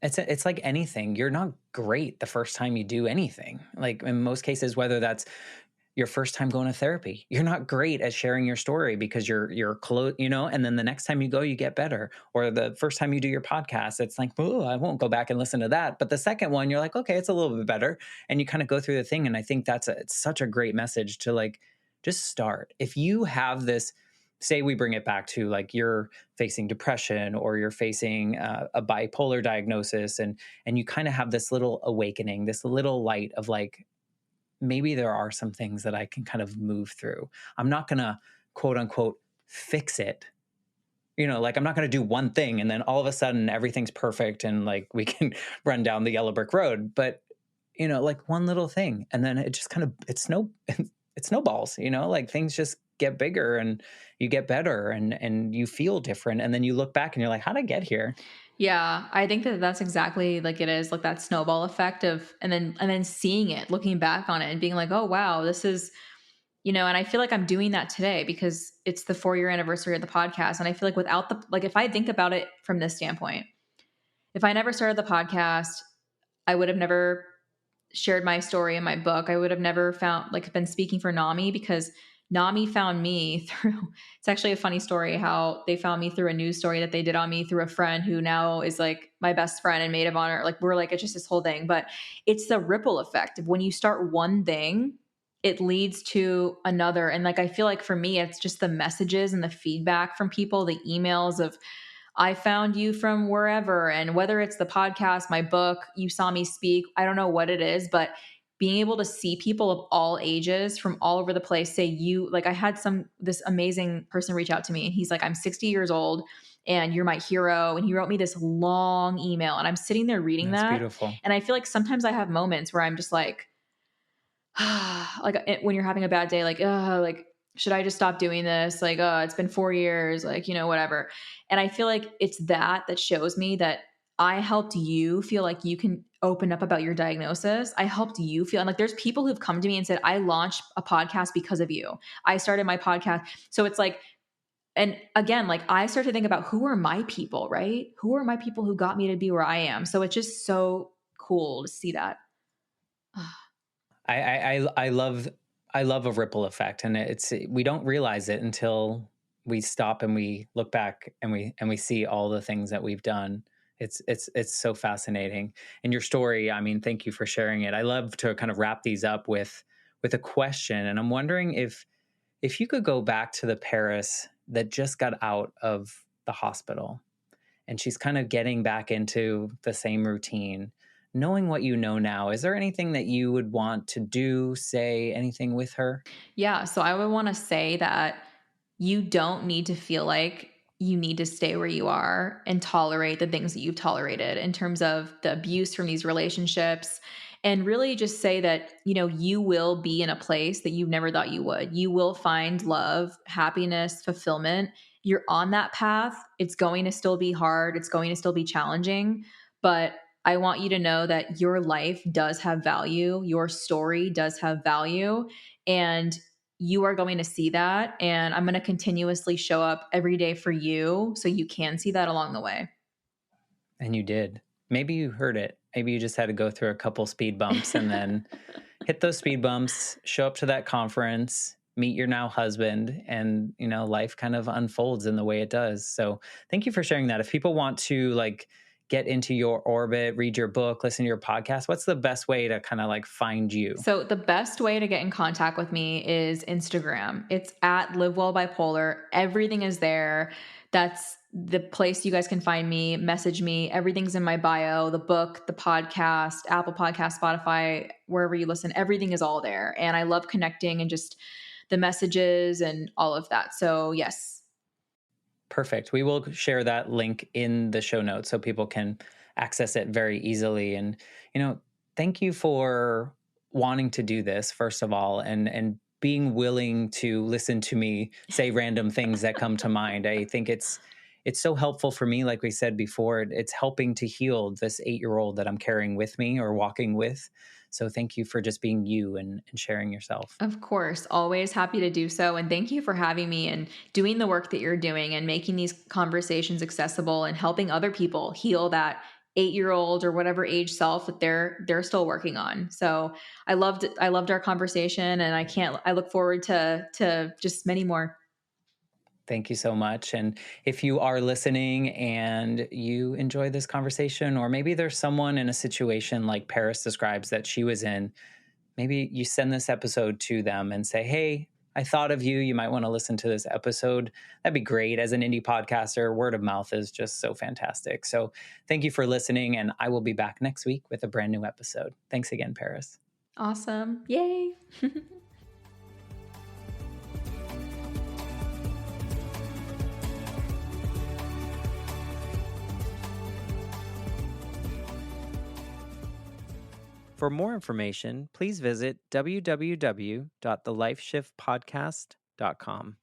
It's like anything. You're not great the first time you do anything. Like in most cases, whether that's your first time going to therapy, you're not great at sharing your story because you're close, and then the next time you go, you get better. Or the first time you do your podcast, it's like, oh, I won't go back and listen to that. But the second one, you're like, okay, it's a little bit better. And you kind of go through the thing. And I think it's such a great message to like, just start. If you have this, say we bring it back to like you're facing depression or you're facing a bipolar diagnosis, and you kind of have this little awakening, this little light of like, maybe there are some things that I can kind of move through. I'm not going to quote unquote fix it. Like I'm not going to do one thing and then all of a sudden everything's perfect and like we can run down the yellow brick road. But, like one little thing. And then it just kind of, it snowballs, like things just get bigger and you get better and you feel different. And then you look back and you're like, how'd I get here? Yeah, I think that that's exactly like it is, like that snowball effect of, and then seeing it, looking back on it and being like, oh wow, this is, and I feel like I'm doing that today because it's the 4-year anniversary of the podcast. And I feel like without like, if I think about it from this standpoint, if I never started the podcast, I would have never shared my story in my book. I would have never been speaking for NAMI because NAMI found me through, it's actually a funny story how they found me through a news story that they did on me through a friend who now is like my best friend and maid of honor. Like we're like, it's just this whole thing, but it's the ripple effect of when you start one thing, it leads to another. And like, I feel like for me, it's just the messages and the feedback from people, the emails of, I found you from wherever. And whether it's the podcast, my book, you saw me speak, I don't know what it is, but being able to see people of all ages from all over the place say you, like I had this amazing person reach out to me and he's like, I'm 60 years old and you're my hero. And he wrote me this long email and I'm sitting there reading That's that. beautiful. And I feel like sometimes I have moments where I'm just like, when you're having a bad day, like, should I just stop doing this? Like, it's been 4 years, like, whatever. And I feel like it's that shows me that I helped you feel like you can open up about your diagnosis. I helped you feel, and like, there's people who've come to me and said, I launched a podcast because of you. I started my podcast. So it's like, and again, like I start to think about who are my people, right? Who are my people who got me to be where I am? So it's just so cool to see that. I love a ripple effect, and we don't realize it until we stop and we look back and we see all the things that we've done. It's so fascinating. And your story, I mean, thank you for sharing it. I love to kind of wrap these up with a question, and I'm wondering if you could go back to the Paris that just got out of the hospital and she's kind of getting back into the same routine. Knowing what you know now, is there anything that you would want to do, say, anything with her? Yeah. So I would want to say that you don't need to feel like you need to stay where you are and tolerate the things that you've tolerated in terms of the abuse from these relationships. And really just say that, you will be in a place that you never thought you would. You will find love, happiness, fulfillment. You're on that path. It's going to still be hard, it's going to still be challenging. But I want you to know that your life does have value, your story does have value. And you are going to see that. And I'm going to continuously show up every day for you so you can see that along the way. And you did. Maybe you heard it. Maybe you just had to go through a couple speed bumps and then hit those speed bumps, show up to that conference, meet your now husband, and life kind of unfolds in the way it does. So thank you for sharing that. If people want to like get into your orbit, read your book, listen to your podcast, what's the best way to kind of like find you? So the best way to get in contact with me is Instagram. It's at Live Well Bipolar. Everything is there. That's the place you guys can find me, message me. Everything's in my bio, the book, the podcast, Apple Podcast, Spotify, wherever you listen, everything is all there. And I love connecting and just the messages and all of that. So yes. Perfect. We will share that link in the show notes so people can access it very easily. And, thank you for wanting to do this, first of all, and being willing to listen to me say random things that come to mind. I think it's so helpful for me. Like we said before, it's helping to heal this 8-year-old that I'm carrying with me or walking with. So thank you for just being you and sharing yourself. Of course, always happy to do so. And thank you for having me and doing the work that you're doing and making these conversations accessible and helping other people heal that 8-year-old or whatever age self that they're still working on. So I loved our conversation and I look forward to just many more. Thank you so much. And if you are listening and you enjoy this conversation, or maybe there's someone in a situation like Paris describes that she was in, maybe you send this episode to them and say, hey, I thought of you. You might want to listen to this episode. That'd be great. As an indie podcaster, word of mouth is just so fantastic. So thank you for listening. And I will be back next week with a brand new episode. Thanks again, Paris. Awesome. Yay. For more information, please visit www.thelifeshiftpodcast.com.